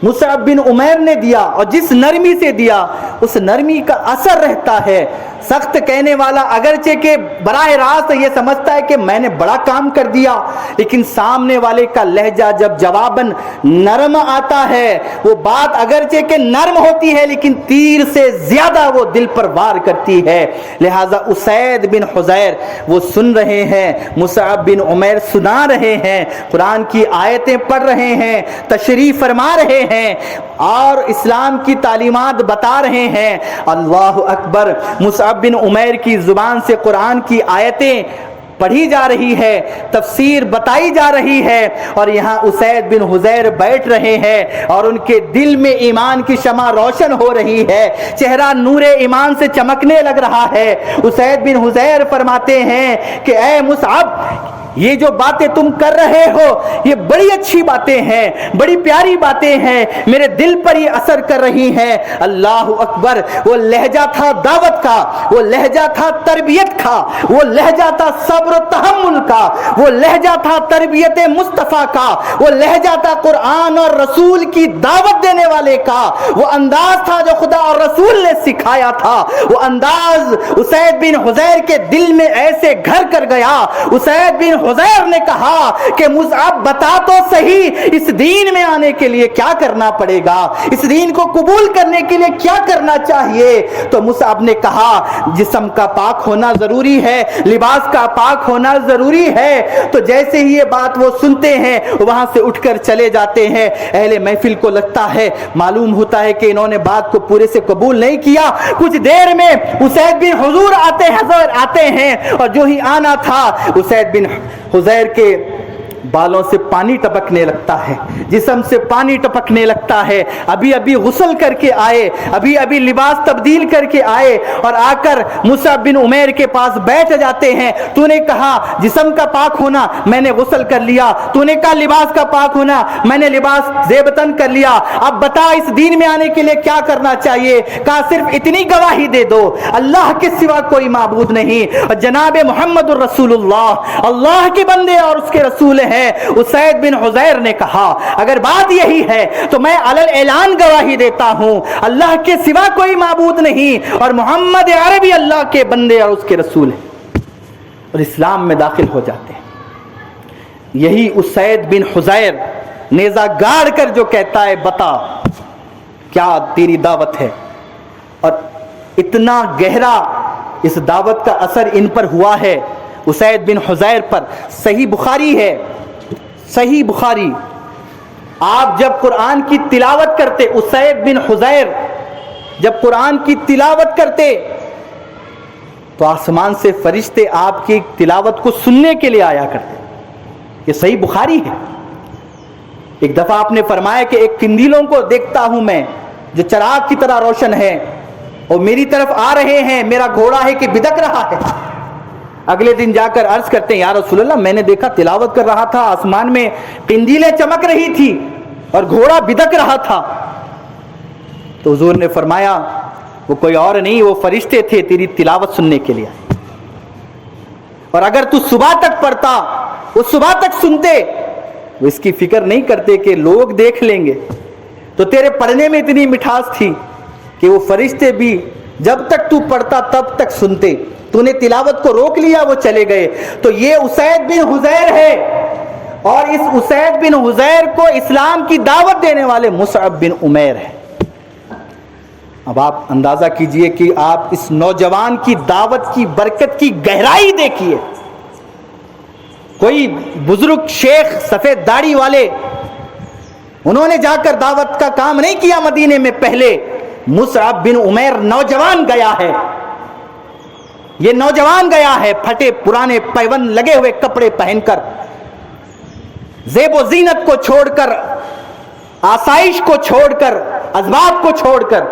مصعب بن عمیر نے دیا اور جس نرمی سے دیا، اس نرمی کا اثر رہتا ہے سخت کہنے والا اگرچہ کہ براہ راست یہ سمجھتا ہے کہ میں نے بڑا کام کر دیا، لیکن سامنے والے کا لہجہ جب جواباً نرم آتا ہے، وہ بات اگرچہ کہ نرم ہوتی ہے لیکن تیر سے زیادہ وہ دل پر وار کرتی ہے۔ لہذا اسید بن حضیر وہ سن رہے ہیں، مصعب بن عمیر سنا رہے ہیں، قرآن کی آیتیں پڑھ رہے ہیں، تشریح فرما رہے ہیں اور اسلام کی تعلیمات بتا رہے ہیں۔ اللہ اکبر، مصعب بن عمیر کی زبان سے قرآن کی آیتیں پڑھی جا رہی ہے، تفسیر بتائی جا رہی ہے، اور یہاں اسید بن حضیر بیٹھ رہے ہیں اور ان کے دل میں ایمان کی شمع روشن ہو رہی ہے، چہرہ نور ایمان سے چمکنے لگ رہا ہے۔ اسید بن حضیر فرماتے ہیں کہ اے مصعب، یہ جو باتیں تم کر رہے ہو یہ بڑی اچھی باتیں ہیں، بڑی پیاری باتیں ہیں، میرے دل پر یہ اثر کر رہی ہیں۔ اللہ اکبر، وہ لہجہ تھا دعوت کا، وہ لہجہ تھا تربیت کا، وہ لہجہ تھا صبر و تحمل کا، وہ لہجہ تھا تربیت مصطفیٰ کا، وہ لہجہ تھا قرآن اور رسول کی دعوت دینے والے کا، وہ انداز تھا جو خدا اور رسول نے سکھایا تھا۔ وہ انداز اسید بن حضیر کے دل میں ایسے گھر کر گیا۔ اسید بن حضیر نے کہا کہ مصعب بتا تو صحیح، اس دین میں آنے کے لیے کیا کرنا پڑے گا، اس دین کو قبول کرنے کے لیے کیا کرنا چاہیے؟ تو مصعب نے کہا جسم کا پاک ہونا ضروری ہے، لباس کا پاک ہونا ضروری ہے۔ تو جیسے ہی یہ بات وہ سنتے ہیں وہاں سے اٹھ کر چلے جاتے ہیں۔ اہل محفل کو لگتا ہے، معلوم ہوتا ہے کہ انہوں نے بات کو پورے سے قبول نہیں کیا۔ کچھ دیر میں اسید بن حضور آتے ہیں اور جو ہی آنا تھا اسید بن حضیر کے بالوں سے پانی ٹپکنے لگتا ہے، جسم سے پانی ٹپکنے لگتا ہے۔ ابھی ابھی غسل کر کے آئے، ابھی ابھی لباس تبدیل کر کے آئے اور آ کر مصعب بن عمیر کے پاس بیٹھ جاتے ہیں۔ تو نے کہا جسم کا پاک ہونا، میں نے غسل کر لیا۔ تو نے کہا لباس کا پاک ہونا، میں نے لباس زیبتن کر لیا۔ اب بتا اس دین میں آنے کے لیے کیا کرنا چاہیے؟ کہا صرف اتنی گواہی دے دو اللہ کے سوا کوئی معبود نہیں اور جناب محمد الرسول اللہ کے بندے اور اس کے رسول ہیں۔ اسید بن حضیر نے کہا اگر بات یہی ہے تو میں علل اعلان گواہی دیتا ہوں اللہ کے سوا کوئی معبود نہیں اور محمد عربی اللہ کے بندے اور اس کے رسول ہیں، اور اسلام میں داخل ہو جاتے ہیں۔ یہی اسید بن حضیر نیزہ گاڑ کر جو کہتا ہے بتا کیا تیری دعوت ہے، اور اتنا گہرا اس دعوت کا اثر ان پر ہوا ہے اسید بن حضیر پر۔ صحیح بخاری ہے، صحیح بخاری، آپ جب قرآن کی تلاوت کرتے، اسید بن حضیر جب قرآن کی تلاوت کرتے تو آسمان سے فرشتے آپ کی تلاوت کو سننے کے لیے آیا کرتے۔ یہ صحیح بخاری ہے۔ ایک دفعہ آپ نے فرمایا کہ ایک قندیلوں کو دیکھتا ہوں میں جو چراغ کی طرح روشن ہے اور میری طرف آ رہے ہیں، میرا گھوڑا ہے کہ بدک رہا ہے۔ اگلے دن جا کر عرض کرتے ہیں یا رسول اللہ میں نے دیکھا تلاوت کر رہا تھا، آسمان میں قندیلیں چمک رہی تھی اور گھوڑا بدک رہا تھا۔ تو حضور نے فرمایا وہ کوئی اور نہیں، وہ فرشتے تھے تیری تلاوت سننے کے لیے، اور اگر تو صبح تک پڑھتا وہ صبح تک سنتے، وہ اس کی فکر نہیں کرتے کہ لوگ دیکھ لیں گے۔ تو تیرے پڑھنے میں اتنی مٹھاس تھی کہ وہ فرشتے بھی جب تک تو پڑھتا تب تک سنتے، تو نے تلاوت کو روک لیا وہ چلے گئے۔ تو یہ اسید بن حضیر ہے، اور اس اسید بن حضیر کو اسلام کی دعوت دینے والے مصعب بن عمیر ہیں۔ اب آپ اندازہ کیجئے کہ آپ اس نوجوان کی دعوت کی برکت کی گہرائی دیکھیے۔ کوئی بزرگ شیخ سفید داڑھی والے انہوں نے جا کر دعوت کا کام نہیں کیا مدینے میں پہلے، مصعب بن عمیر نوجوان گیا ہے، یہ نوجوان گیا ہے پھٹے پرانے پیوند لگے ہوئے کپڑے پہن کر، زیب و زینت کو چھوڑ کر، آسائش کو چھوڑ کر، اسباب کو چھوڑ کر،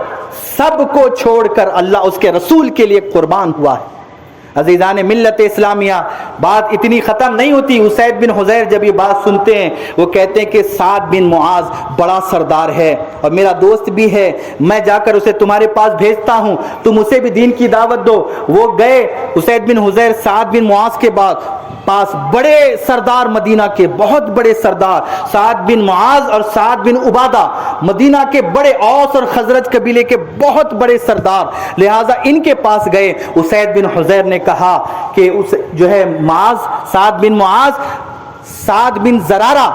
سب کو چھوڑ کر اللہ اس کے رسول کے لیے قربان ہوا ہے۔ عزیزان ملت اسلامیہ، بات اتنی ختم نہیں ہوتی۔ اسید بن حضیر جب یہ بات سنتے ہیں وہ کہتے ہیں کہ سعد بن معاذ بڑا سردار ہے اور میرا دوست بھی ہے، میں جا کر اسے تمہارے پاس بھیجتا ہوں، تم اسے بھی دین کی دعوت دو۔ وہ گئے، اسید بن حضیر سعد بن معاذ کے پاس، بڑے سردار مدینہ کے، بہت بڑے سردار سعد بن معاذ اور سعد بن عبادہ، مدینہ کے بڑے، اوس اور خزرج قبیلے کے بہت بڑے سردار، لہٰذا ان کے پاس گئے۔ اسید بن حضیر نے کہا کہ جو ہے سعد بن معاذ، سعد بن زرارہ،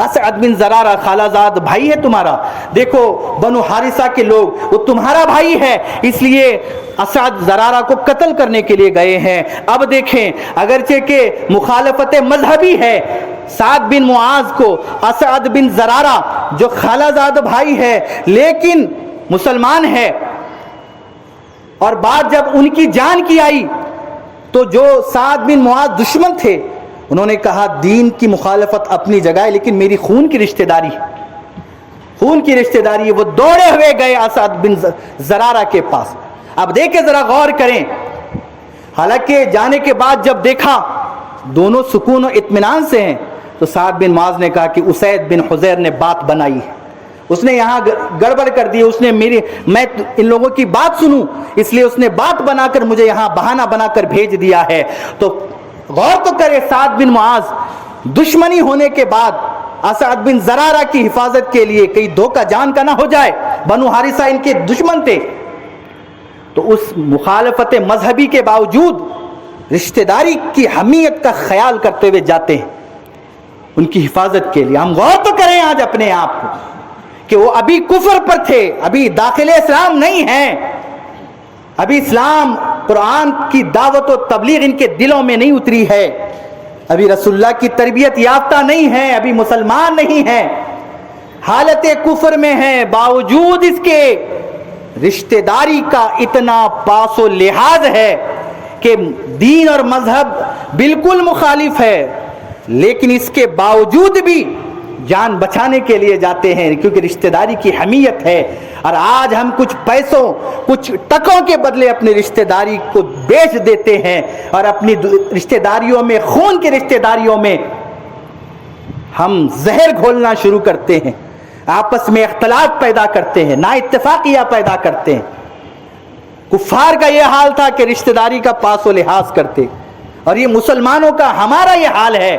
اسعد بن زرارہ خالہ زاد بھائی ہے تمہارا، دیکھو بنو حارثہ کے لوگ، وہ تمہارا بھائی ہے، اس لیے اسعد زرارہ کو قتل کرنے کے لیے گئے ہیں۔ اب دیکھیں، اگرچہ کہ مخالفت مذہبی ہے، سعد بن معاذ کو اسعد بن زرارہ جو خالہ زاد بھائی ہے لیکن مسلمان ہے، اور بات جب ان کی جان کی آئی تو جو سعد بن معاذ دشمن تھے انہوں نے کہا دین کی مخالفت اپنی جگہ ہے لیکن میری خون کی رشتہ داری ہے، وہ دوڑے ہوئے گئے اسعد بن زرارہ کے پاس۔ اب دیکھیں، ذرا غور کریں، حالانکہ جانے کے بعد جب دیکھا دونوں سکون و اطمینان سے ہیں تو سعد بن معاذ نے کہا کہ اسید بن حضیر نے بات بنائی ہے، اس نے یہاں گڑبڑ کر دی، اس نے میں ان لوگوں کی بات سنوں اس لیے اس نے بات بنا کر مجھے یہاں بہانہ بنا کر بھیج دیا ہے۔ تو غور تو کرے، سعد بن معاذ دشمنی ہونے کے بعد اسعد بن زرارہ کی حفاظت کے لیے کئی دھوکہ جان کا نہ ہو جائے، بنو حارثہ ان کے دشمن تھے، تو اس مخالفت مذہبی کے باوجود رشتہ داری کی حمیت کا خیال کرتے ہوئے جاتے ہیں ان کی حفاظت کے لیے۔ ہم غور تو کریں آج اپنے آپ کو کہ وہ ابھی کفر پر تھے، ابھی داخل اسلام نہیں ہیں، ابھی اسلام قرآن کی دعوت و تبلیغ ان کے دلوں میں نہیں اتری ہے، ابھی رسول اللہ کی تربیت یافتہ نہیں ہے، ابھی مسلمان نہیں ہیں، حالت کفر میں ہیں، باوجود اس کے رشتہ داری کا اتنا پاس و لحاظ ہے کہ دین اور مذہب بالکل مخالف ہے، لیکن اس کے باوجود بھی جان بچانے کے لیے جاتے ہیں کیونکہ رشتہ داری کی حمیت ہے۔ اور آج ہم کچھ پیسوں، کچھ ٹکوں کے بدلے اپنی رشتہ داری کو بیچ دیتے ہیں اور اپنی رشتہ داریوں میں، خون کی رشتہ داریوں میں ہم زہر گھولنا شروع کرتے ہیں، آپس میں اختلاف پیدا کرتے ہیں، نا اتفاقیہ پیدا کرتے ہیں۔ کفار کا یہ حال تھا کہ رشتہ داری کا پاس و لحاظ کرتے، اور یہ مسلمانوں کا، ہمارا یہ حال ہے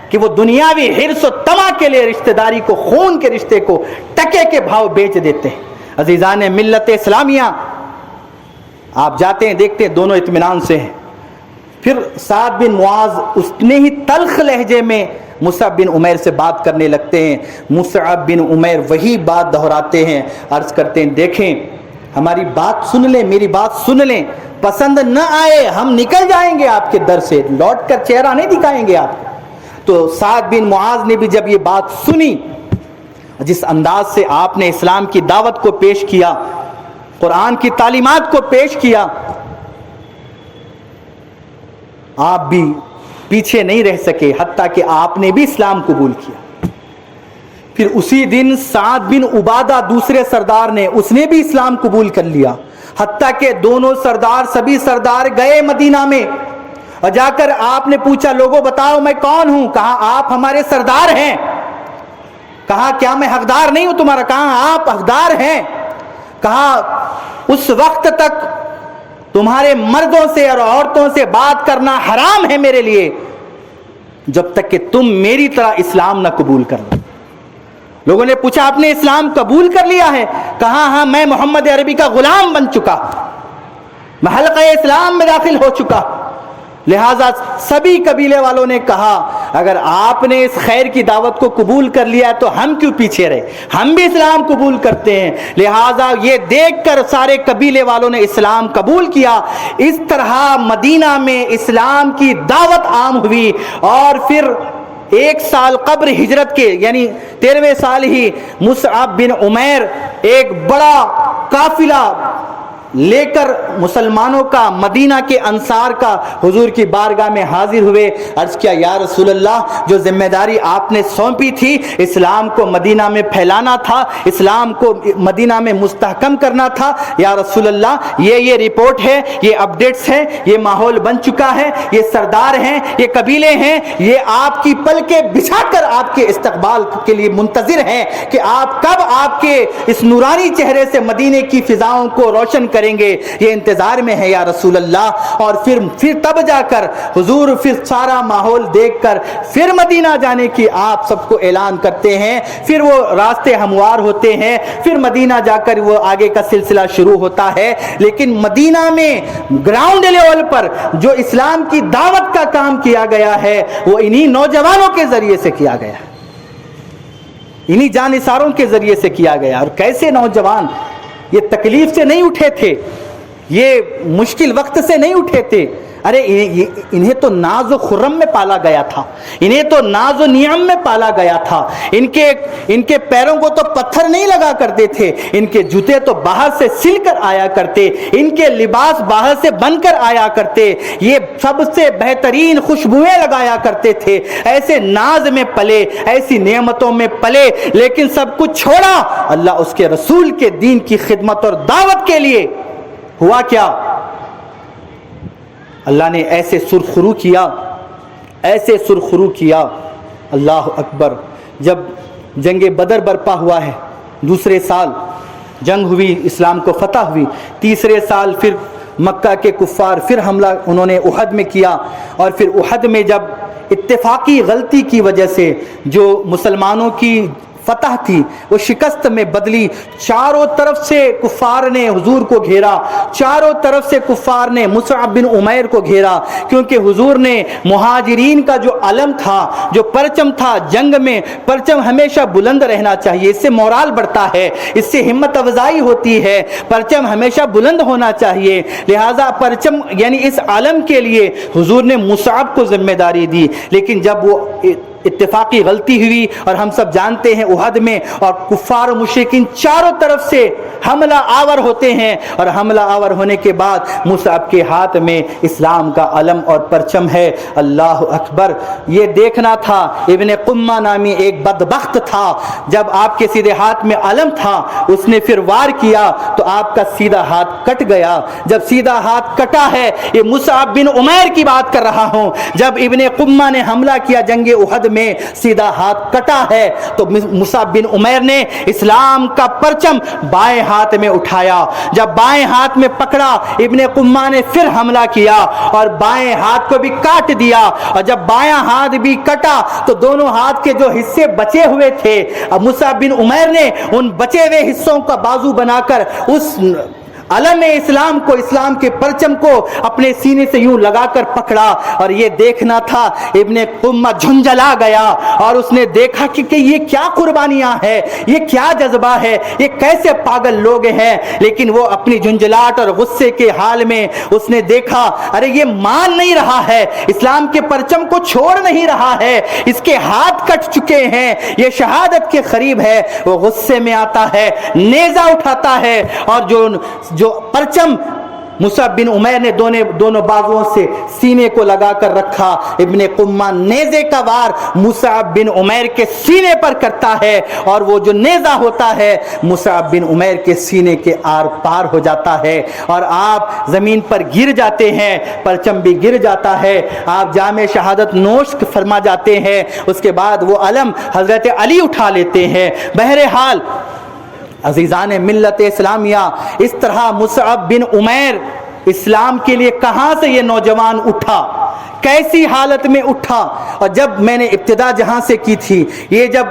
کہ وہ دنیاوی حرص و طمع کے لیے رشتہ داری کو، خون کے رشتے کو ٹکے کے بھاؤ بیچ دیتے ہیں۔ عزیزان ملت اسلامیہ، آپ جاتے ہیں دیکھتے ہیں دونوں اطمینان سے ہیں۔ پھر سعد بن معاذ اتنے ہی تلخ لہجے میں مصعب بن عمیر سے بات کرنے لگتے ہیں۔ مصعب بن عمیر وہی بات دہراتے ہیں، عرض کرتے ہیں دیکھیں ہماری بات سن لیں، میری بات سن لیں، پسند نہ آئے ہم نکل جائیں گے آپ کے در سے، لوٹ کر چہرہ نہیں دکھائیں گے آپ۔ تو سعد بن معاذ نے بھی جب یہ بات سنی، جس انداز سے آپ نے اسلام کی دعوت کو پیش کیا، قرآن کی تعلیمات کو پیش کیا، آپ بھی پیچھے نہیں رہ سکے، حتیٰ کہ آپ نے بھی اسلام قبول کیا۔ پھر اسی دن سعد بن عبادہ دوسرے سردار نے، اس نے بھی اسلام قبول کر لیا، حتیٰ کہ دونوں سردار، سبھی سردار گئے مدینہ میں اور جا کر آپ نے پوچھا لوگوں بتاؤ میں کون ہوں؟ کہا آپ ہمارے سردار ہیں۔ کہا کیا میں حقدار نہیں ہوں تمہارا؟ کہا آپ حقدار ہیں۔ کہا اس وقت تک تمہارے مردوں سے اور عورتوں سے بات کرنا حرام ہے میرے لیے جب تک کہ تم میری طرح اسلام نہ قبول کر لو۔ لوگوں نے پوچھا آپ نے اسلام قبول کر لیا ہے؟ کہا ہاں میں محمد عربی کا غلام بن چکا، میں حلقہ اسلام میں داخل ہو چکا۔ لہٰذا سبھی قبیلے والوں نے کہا اگر آپ نے اس خیر کی دعوت کو قبول کر لیا تو ہم کیوں پیچھے رہے، ہم بھی اسلام قبول کرتے ہیں۔ لہٰذا یہ دیکھ کر سارے قبیلے والوں نے اسلام قبول کیا۔ اس طرح مدینہ میں اسلام کی دعوت عام ہوئی، اور پھر 1 سال قبل ہجرت کے یعنی 13ویں سال ہی مصعب بن عمیر ایک بڑا قافلہ لے کر مسلمانوں کا، مدینہ کے انصار کا حضور کی بارگاہ میں حاضر ہوئے. عرض کیا یا رسول اللہ، جو ذمہ داری آپ نے سونپی تھی اسلام کو مدینہ میں پھیلانا تھا، اسلام کو مدینہ میں مستحکم کرنا تھا، یا رسول اللہ یہ رپورٹ ہے، یہ اپڈیٹس ہیں، یہ ماحول بن چکا ہے، یہ سردار ہیں، یہ قبیلے ہیں، یہ آپ کی پلکیں بچھا کر آپ کے استقبال کے لیے منتظر ہیں کہ آپ کب آپ کے اس نورانی چہرے سے مدینے کی فضاؤں کو روشن کریں گے، یہ انتظار میں ہے یا رسول اللہ. اور پھر تب جا کر حضور پھر سارا ماحول دیکھ کر پھر مدینہ جانے کی آپ سب کو اعلان کرتے ہیں. پھر وہ راستے ہموار ہوتے ہیں، پھر مدینہ جا کر وہ آگے کا سلسلہ شروع ہوتا ہے. لیکن مدینہ میں گراؤنڈ لیول پر جو اسلام کی دعوت کا کام کیا گیا ہے وہ انہی نوجوانوں کے ذریعے سے کیا گیا، انہی جانثاروں کے ذریعے سے کیا گیا. اور کیسے نوجوان یہ تکلیف سے نہیں اٹھے تھے، یہ مشکل وقت سے نہیں اٹھے تھے. ارے انہیں تو ناز و خرم میں پالا گیا تھا، انہیں تو ناز و نعم میں پالا گیا تھا. ان کے پیروں کو تو پتھر نہیں لگا کرتے تھے، ان کے جوتے تو باہر سے سل کر آیا کرتے، ان کے لباس باہر سے بن کر آیا کرتے، یہ سب سے بہترین خوشبوئیں لگایا کرتے تھے. ایسے ناز میں پلے، ایسی نعمتوں میں پلے، لیکن سب کچھ چھوڑا اللہ اس کے رسول کے دین کی خدمت اور دعوت کے لیے. ہوا کیا؟ اللہ نے ایسے سرخرو کیا، ایسے سرخرو کیا. اللہ اکبر. جب جنگ بدر برپا ہوا ہے، دوسرے سال جنگ ہوئی، اسلام کو فتح ہوئی، تیسرے سال پھر مکہ کے کفار پھر حملہ انہوں نے احد میں کیا. اور پھر احد میں جب اتفاقی غلطی کی وجہ سے جو مسلمانوں کی فتح تھی وہ شکست میں بدلی، چاروں طرف سے کفار نے حضور کو گھیرا، چاروں طرف سے کفار نے مصعب بن عمیر کو گھیرا. کیونکہ حضور نے مہاجرین کا جو علم تھا، جو پرچم تھا، جنگ میں پرچم ہمیشہ بلند رہنا چاہیے، اس سے مورال بڑھتا ہے، اس سے ہمت افزائی ہوتی ہے، پرچم ہمیشہ بلند ہونا چاہیے. لہذا پرچم یعنی اس علم کے لیے حضور نے مصعب کو ذمہ داری دی. لیکن جب وہ اتفاقی غلطی ہوئی اور ہم سب جانتے ہیں احد میں اور کفار و مشرکین چاروں طرف سے حملہ آور ہوتے ہیں، اور حملہ آور ہونے کے بعد مصعب کے ہاتھ میں اسلام کا علم اور پرچم ہے. اللہ اکبر. یہ دیکھنا تھا ابن قمہ نامی ایک بدبخت تھا، جب آپ کے سیدھے ہاتھ میں علم تھا اس نے پھر وار کیا تو آپ کا سیدھا ہاتھ کٹ گیا. جب سیدھا ہاتھ کٹا ہے، یہ مصعب بن عمیر کی بات کر رہا ہوں، جب ابن قمہ نے حملہ کیا جنگ احد میں سیدھا ہاتھ کٹا ہے تو مصعب بن عمیر نے اسلام کا پرچم بائیں ہاتھ میں اٹھایا. جب بائیں ہاتھ میں پکڑا ابن قمہ نے پھر حملہ کیا اور بائیں ہاتھ کو بھی کاٹ دیا. اور جب بائیں ہاتھ بھی کٹا تو دونوں ہاتھ کے جو حصے بچے ہوئے تھے مصعب بن عمیر نے ان بچے ہوئے حصوں کا بازو بنا کر اس علم اسلام کو، اسلام کے پرچم کو اپنے سینے سے یوں لگا کر پکڑا. اور یہ دیکھنا تھا ابن قمہ جھنجھلا گیا اور اس نے دیکھا کہ یہ کیا قربانیاں ہیں، یہ کیا جذبہ ہے، یہ کیسے پاگل لوگ ہیں. لیکن وہ اپنی جھنجھلاہٹ اور غصے کے حال میں اس نے دیکھا ارے یہ مان نہیں رہا ہے، اسلام کے پرچم کو چھوڑ نہیں رہا ہے، اس کے ہاتھ کٹ چکے ہیں، یہ شہادت کے قریب ہے. وہ غصے میں آتا ہے، نیزہ اٹھاتا ہے اور جو پرچم مصعب بن عمیر نے دونوں بازوؤں سے سینے کو لگا کر رکھا، ابن قمہ نیزے کا وار مصعب بن عمیر کے سینے پر کرتا ہے اور وہ جو نیزہ ہوتا ہے مصعب بن عمیر کے سینے کے آر پار ہو جاتا ہے اور آپ زمین پر گر جاتے ہیں، پرچم بھی گر جاتا ہے، آپ جام شہادت نوش فرما جاتے ہیں. اس کے بعد وہ علم حضرت علی اٹھا لیتے ہیں. بہرحال عزیزان ملت اسلامیہ، اس طرح مصعب بن عمیر اسلام کے لیے کہاں سے یہ نوجوان اٹھا، کیسی حالت میں اٹھا. اور جب میں نے ابتدا جہاں سے کی تھی، یہ جب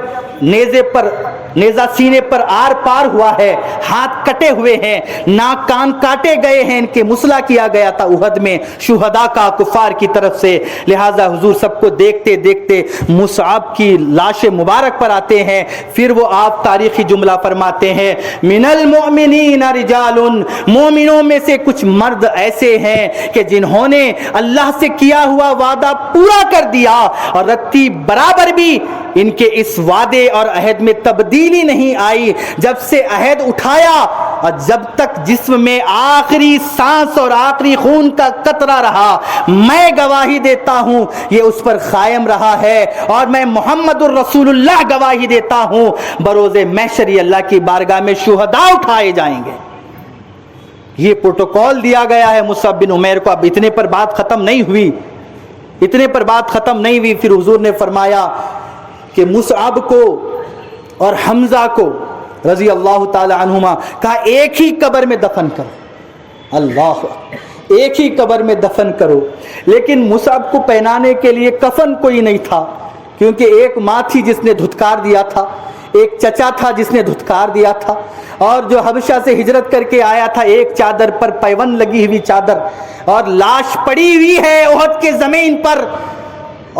نیزہ سینے پر آر پار ہوا ہے، ہاتھ کٹے ہوئے ہیں، ناک کان کاٹے گئے ہیں، ان کے مسلح کیا گیا تھا احد میں شہداء کا کفار کی طرف سے. لہذا حضور سب کو دیکھتے دیکھتے مصعب کی لاش مبارک پر آتے ہیں. پھر وہ آپ تاریخی جملہ فرماتے ہیں من المؤمنین رجال، مومنوں میں سے کچھ مرد ایسے ہیں کہ جنہوں نے اللہ سے کیا ہوا وعدہ پورا کر دیا اور رتی برابر بھی ان کے اس وعدے اور عہد میں تبدیلی نہیں آئی. جب سے عہد اٹھایا اور جب تک جسم میں آخری سانس اور آخری خون کا قطرہ رہا میں گواہی دیتا ہوں یہ اس پر قائم رہا ہے، اور میں محمد الرسول اللہ گواہی دیتا ہوں بروز محشر اللہ کی بارگاہ میں شہداء اٹھائے جائیں گے۔ یہ پروٹوکول دیا گیا ہے مصعب بن عمیر کو۔ اب اتنے پر بات ختم نہیں ہوئی، پھر حضور نے فرمایا کہ مصعب کو اور حمزہ کو رضی اللہ تعالی عنہما کہا ایک ہی قبر میں دفن کرو، اللہ ایک ہی قبر میں دفن کرو۔ لیکن مصعب کو پہنانے کے لیے کفن کوئی نہیں تھا، کیونکہ ایک ماں تھی جس نے دھتکار دیا تھا، ایک چچا تھا جس نے دھتکار دیا تھا، اور جو حبشہ سے ہجرت کر کے آیا تھا ایک چادر پر پیوند لگی ہوئی چادر، اور لاش پڑی ہوئی ہے احد کے زمین پر،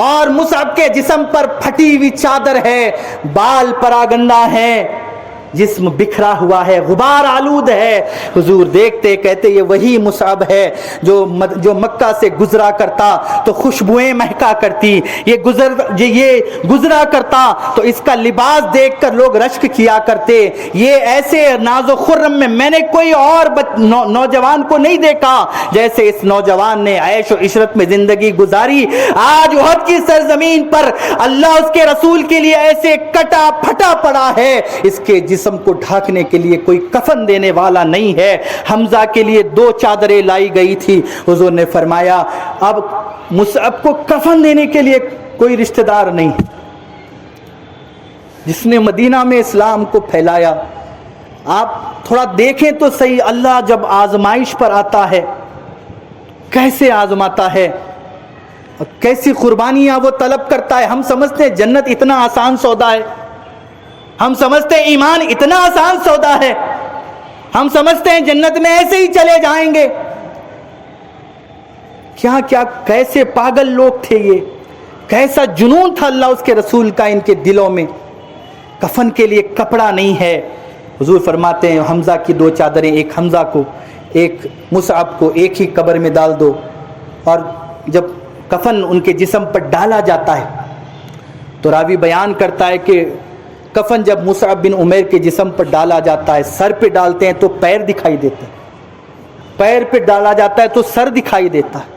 اور مصعب کے جسم پر پھٹی ہوئی چادر ہے، بال پراگندہ ہیں، جسم بکھرا ہوا ہے، غبار آلود ہے۔ حضور دیکھتے کہتے یہ وہی مصعب ہے جو مکہ سے گزرا کرتا تو خوشبوئیں مہکا کرتی، یہ گزرا کرتا تو اس کا لباس دیکھ کر لوگ رشک کیا کرتے، یہ ایسے ناز و خرم میں نے کوئی اور نوجوان کو نہیں دیکھا جیسے اس نوجوان نے عیش و عشرت میں زندگی گزاری۔ آج احد کی سرزمین پر اللہ اس کے رسول کے لیے ایسے کٹا پھٹا پڑا ہے، اس کے جسم کو ڈھانکنے کے لیے کوئی کفن دینے والا نہیں ہے۔ حمزہ کے لیے 2 چادریں لائی گئی تھی، حضور نے فرمایا اب مصعب کو کفن دینے کے لیے کوئی رشتہ دار نہیں، جس نے مدینہ میں اسلام کو پھیلایا۔ آپ تھوڑا دیکھیں تو صحیح، اللہ جب آزمائش پر آتا ہے کیسے آزماتا ہے، کیسی قربانیاں وہ طلب کرتا ہے۔ ہم سمجھتے ہیں جنت اتنا آسان سودا ہے، ہم سمجھتے ہیں ایمان اتنا آسان سودا ہے، ہم سمجھتے ہیں جنت میں ایسے ہی چلے جائیں گے۔ کیا کیسے پاگل لوگ تھے، یہ کیسا جنون تھا اللہ اس کے رسول کا ان کے دلوں میں۔ کفن کے لیے کپڑا نہیں ہے، حضور فرماتے ہیں حمزہ کی 2 چادریں، ایک حمزہ کو ایک مصعب کو ایک ہی قبر میں ڈال دو۔ اور جب کفن ان کے جسم پر ڈالا جاتا ہے تو راوی بیان کرتا ہے کہ کفن جب مصعب بن عمیر کے جسم پر ڈالا جاتا ہے، سر پہ ڈالتے ہیں تو پیر دکھائی دیتے ہیں، پیر پہ ڈالا جاتا ہے تو سر دکھائی دیتا ہے،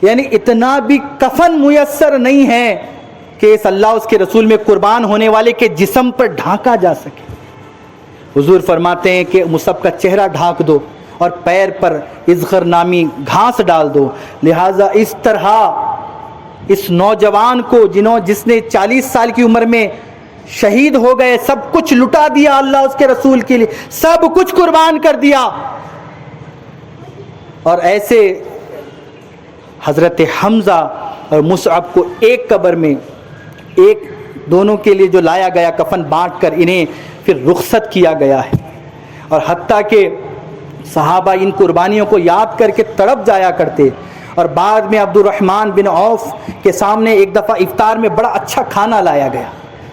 یعنی اتنا بھی کفن میسر نہیں ہے کہ اس اللہ اس کے رسول میں قربان ہونے والے کے جسم پر ڈھانکا جا سکے۔ حضور فرماتے ہیں کہ مصعب کا چہرہ ڈھانک دو اور پیر پر ازغر نامی گھاس ڈال دو۔ لہٰذا اس طرح اس نوجوان کو جس نے 40 سال کی عمر میں شہید ہو گئے، سب کچھ لٹا دیا اللہ اس کے رسول کے لیے، سب کچھ قربان کر دیا، اور ایسے حضرت حمزہ اور مصعب کو ایک قبر میں دونوں کے لیے جو لایا گیا کفن بانٹ کر انہیں پھر رخصت کیا گیا ہے۔ اور حتیٰ کہ صحابہ ان قربانیوں کو یاد کر کے تڑپ جایا کرتے، اور بعد میں عبد الرحمن بن عوف کے سامنے ایک دفعہ افطار میں بڑا اچھا کھانا لایا گیا،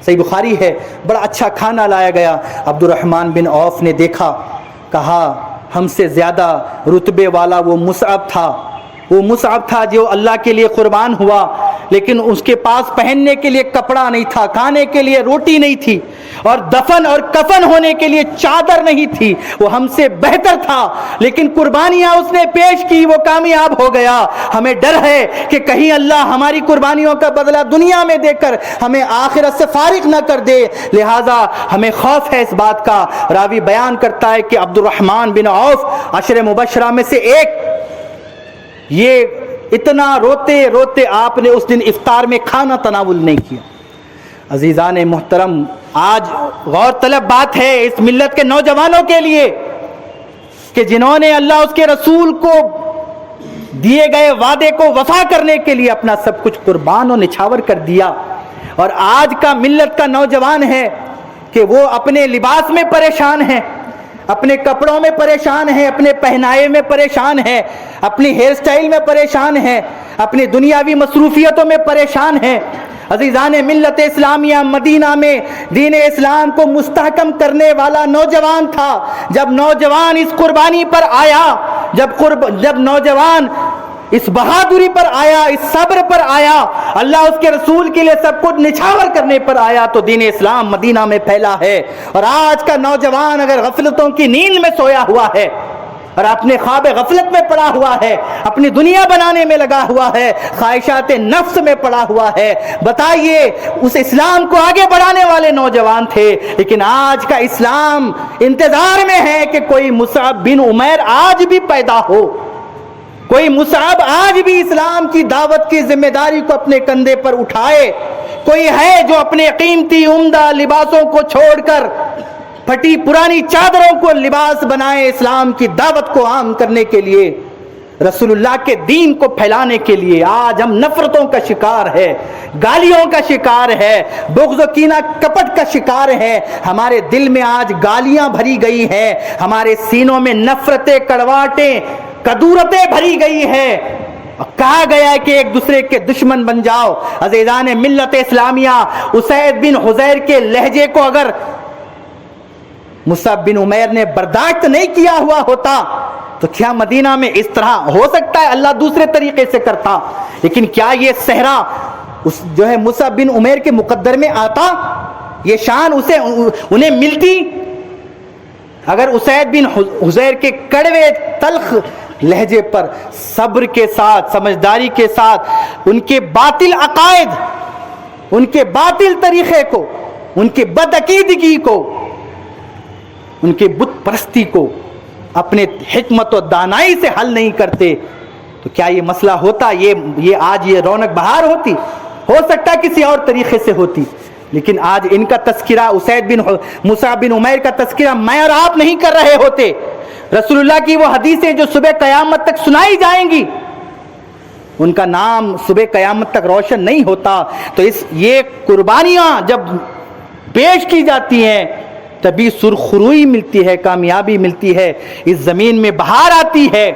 صحیح بخاری ہے، بڑا اچھا کھانا لایا گیا۔ عبد الرحمن بن عوف نے دیکھا، کہا ہم سے زیادہ رتبے والا وہ مصعب تھا جو اللہ کے لیے قربان ہوا، لیکن اس کے پاس پہننے کے لیے کپڑا نہیں تھا، کھانے کے لیے روٹی نہیں تھی، اور دفن اور کفن ہونے کے لیے چادر نہیں تھی۔ وہ ہم سے بہتر تھا، لیکن قربانیاں اس نے پیش کی، وہ کامیاب ہو گیا۔ ہمیں ڈر ہے کہ کہیں اللہ ہماری قربانیوں کا بدلہ دنیا میں دے کر ہمیں آخرت سے فارغ نہ کر دے، لہذا ہمیں خوف ہے اس بات کا۔ راوی بیان کرتا ہے کہ عبد الرحمن بن عوف عشر مبشرہ میں سے ایک، یہ اتنا روتے روتے آپ نے اس دن افطار میں کھانا تناول نہیں کیا۔ عزیزان محترم، آج غور طلب بات ہے اس ملت کے نوجوانوں کے لیے کہ جنہوں نے اللہ اس کے رسول کو دیے گئے وعدے کو وفا کرنے کے لیے اپنا سب کچھ قربان و نچھاور کر دیا، اور آج کا ملت کا نوجوان ہے کہ وہ اپنے لباس میں پریشان ہیں، اپنے کپڑوں میں پریشان ہیں، اپنے پہنائے میں پریشان ہیں، اپنی ہیئر سٹائل میں پریشان ہیں، اپنی دنیاوی مصروفیتوں میں پریشان ہیں۔ عزیزان ملت اسلامیہ مدینہ میں دین اسلام کو مستحکم کرنے والا نوجوان تھا۔ جب نوجوان اس قربانی پر آیا، جب نوجوان اس بہادری پر آیا، اس صبر پر آیا، اللہ اس کے رسول کے لیے سب کچھ نچھاور کرنے پر آیا تو دین اسلام مدینہ میں پھیلا ہے۔ اور آج کا نوجوان اگر غفلتوں کی نیند میں سویا ہوا ہے اور اپنے خواب غفلت میں پڑا ہوا ہے، اپنی دنیا بنانے میں لگا ہوا ہے، خواہشات نفس میں پڑا ہوا ہے، بتائیے اس اسلام کو آگے بڑھانے والے نوجوان تھے، لیکن آج کا اسلام انتظار میں ہے کہ کوئی مصعب بن عمیر آج بھی پیدا ہو، کوئی مصعب آج بھی اسلام کی دعوت کی ذمہ داری کو اپنے کندھے پر اٹھائے، کوئی ہے جو اپنے قیمتی عمدہ لباسوں کو چھوڑ کر پھٹی پرانی چادروں کو لباس بنائے اسلام کی دعوت کو عام کرنے کے لیے، رسول اللہ کے دین کو پھیلانے کے لیے۔ آج ہم نفرتوں کا شکار ہے، گالیوں کا شکار ہے، بغض و کینہ کپٹ کا شکار ہے، ہمارے دل میں آج گالیاں بھری گئی ہیں، ہمارے سینوں میں نفرتیں، کڑواہٹیں، کدورتیں بھری گئی ہیں، کہا گیا ہے کہ ایک دوسرے کے دشمن بن جاؤ۔ عزیزان ملت اسلامیہ، اسید بن حضیر کے لہجے کو اگر مصعب بن عمیر نے برداشت نہیں کیا ہوا ہوتا تو کیا مدینہ میں اس طرح ہو سکتا ہے؟ اللہ دوسرے طریقے سے کرتا، لیکن کیا یہ صحرا جو ہے مصعب بن عمیر کے مقدر میں آتا؟ یہ شان انہیں ملتی؟ اگر اسید بن حضیر کے کڑوے تلخ لہجے پر صبر کے ساتھ، سمجھداری کے ساتھ ان کے باطل عقائد، ان کے باطل طریقے کو، ان کے بدعقیدگی کو، ان کے بت پرستی کو اپنے حکمت و دانائی سے حل نہیں کرتے تو کیا یہ مسئلہ ہوتا؟ یہ آج یہ رونق بہار ہوتی؟ ہو سکتا ہے کسی اور طریقے سے ہوتی، لیکن آج ان کا تذکرہ، مصعب بن عمیر کا تذکرہ میں اور آپ نہیں کر رہے ہوتے۔ رسول اللہ کی وہ حدیثیں جو صبح قیامت تک سنائی جائیں گی، ان کا نام صبح قیامت تک روشن نہیں ہوتا تو یہ قربانیاں جب پیش کی جاتی ہیں تبھی سرخروئی ملتی ہے، کامیابی ملتی ہے، اس زمین میں بہار آتی ہے۔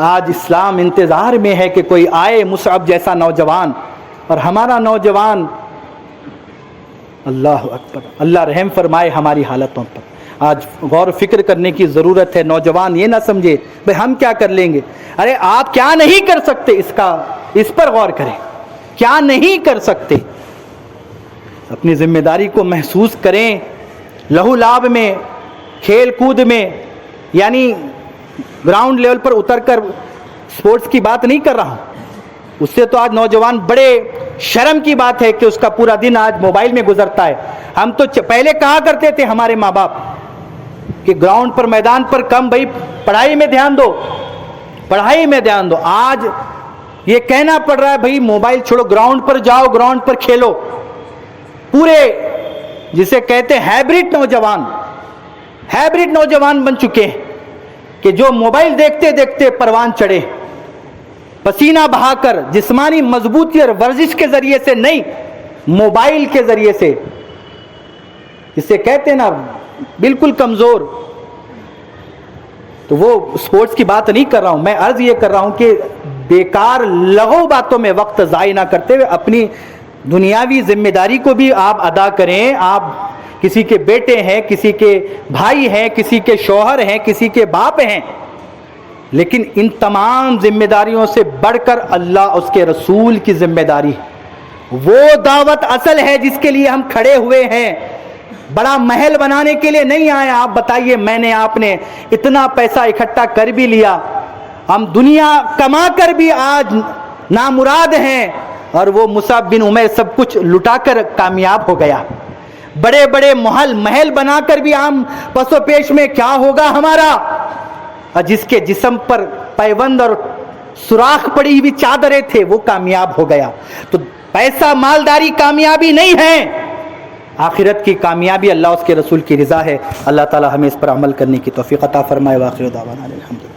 آج اسلام انتظار میں ہے کہ کوئی آئے مصعب جیسا نوجوان، اور ہمارا نوجوان، اللہ اکبر، اللہ رحم فرمائے ہماری حالتوں پر۔ آج غور و فکر کرنے کی ضرورت ہے۔ نوجوان یہ نہ سمجھے بھئی ہم کیا کر لیں گے، ارے آپ کیا نہیں کر سکتے، اس پر غور کریں، کیا نہیں کر سکتے، اپنی ذمہ داری کو محسوس کریں۔ لہو لعب میں، کھیل کود میں، یعنی گراؤنڈ لیول پر اتر کر سپورٹس کی بات نہیں کر رہا ہوں، اس سے تو آج نوجوان بڑے شرم کی بات ہے کہ اس کا پورا دن آج موبائل میں گزرتا ہے۔ ہم تو پہلے کہا کرتے تھے ہمارے ماں باپ کہ گراؤنڈ پر، میدان پر کم، بھائی پڑھائی میں دھیان دو، پڑھائی میں دھیان دو۔ آج یہ کہنا پڑ رہا ہے بھائی موبائل چھوڑو، گراؤنڈ پر جاؤ، گراؤنڈ پر کھیلو۔ پورے جسے کہتے ہیں ہیبرڈ نوجوان بن چکے ہیں کہ جو موبائل دیکھتے دیکھتے پروان چڑھے، پسینہ بہا کر، جسمانی مضبوطی اور ورزش کے ذریعے سے نہیں، موبائل کے ذریعے سے، جسے کہتے ہیں نا بالکل کمزور۔ تو وہ سپورٹس کی بات نہیں کر رہا ہوں، میں عرض یہ کر رہا ہوں کہ بیکار لغو باتوں میں وقت ضائع نہ کرتے ہوئے اپنی دنیاوی ذمہ داری کو بھی آپ ادا کریں۔ آپ کسی کے بیٹے ہیں، کسی کے بھائی ہیں، کسی کے شوہر ہیں، کسی کے باپ ہیں، لیکن ان تمام ذمہ داریوں سے بڑھ کر اللہ اس کے رسول کی ذمہ داری ہے۔ وہ دعوت اصل ہے جس کے لیے ہم کھڑے ہوئے ہیں، بڑا محل بنانے کے لیے نہیں آئے۔ آپ بتائیے، میں نے آپ نے اتنا پیسہ اکٹھا کر بھی لیا، ہم دنیا کما کر بھی آج نامراد ہیں، اور وہ مصعب بن عمیر سب کچھ لٹا کر کامیاب ہو گیا۔ بڑے بڑے محل بنا کر بھی ہم پس و پیش میں کیا ہوگا ہمارا، اور جس کے جسم پر پیوند اور سوراخ پڑی ہوئی چادریں تھے وہ کامیاب ہو گیا۔ تو پیسہ مالداری کامیابی نہیں ہے، آخرت کی کامیابی اللہ اس کے رسول کی رضا ہے۔ اللہ تعالی ہمیں اس پر عمل کرنے کی توفیق عطا فرمائے۔ وآخر دعوانا الحمدللہ۔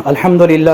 الحمدللہ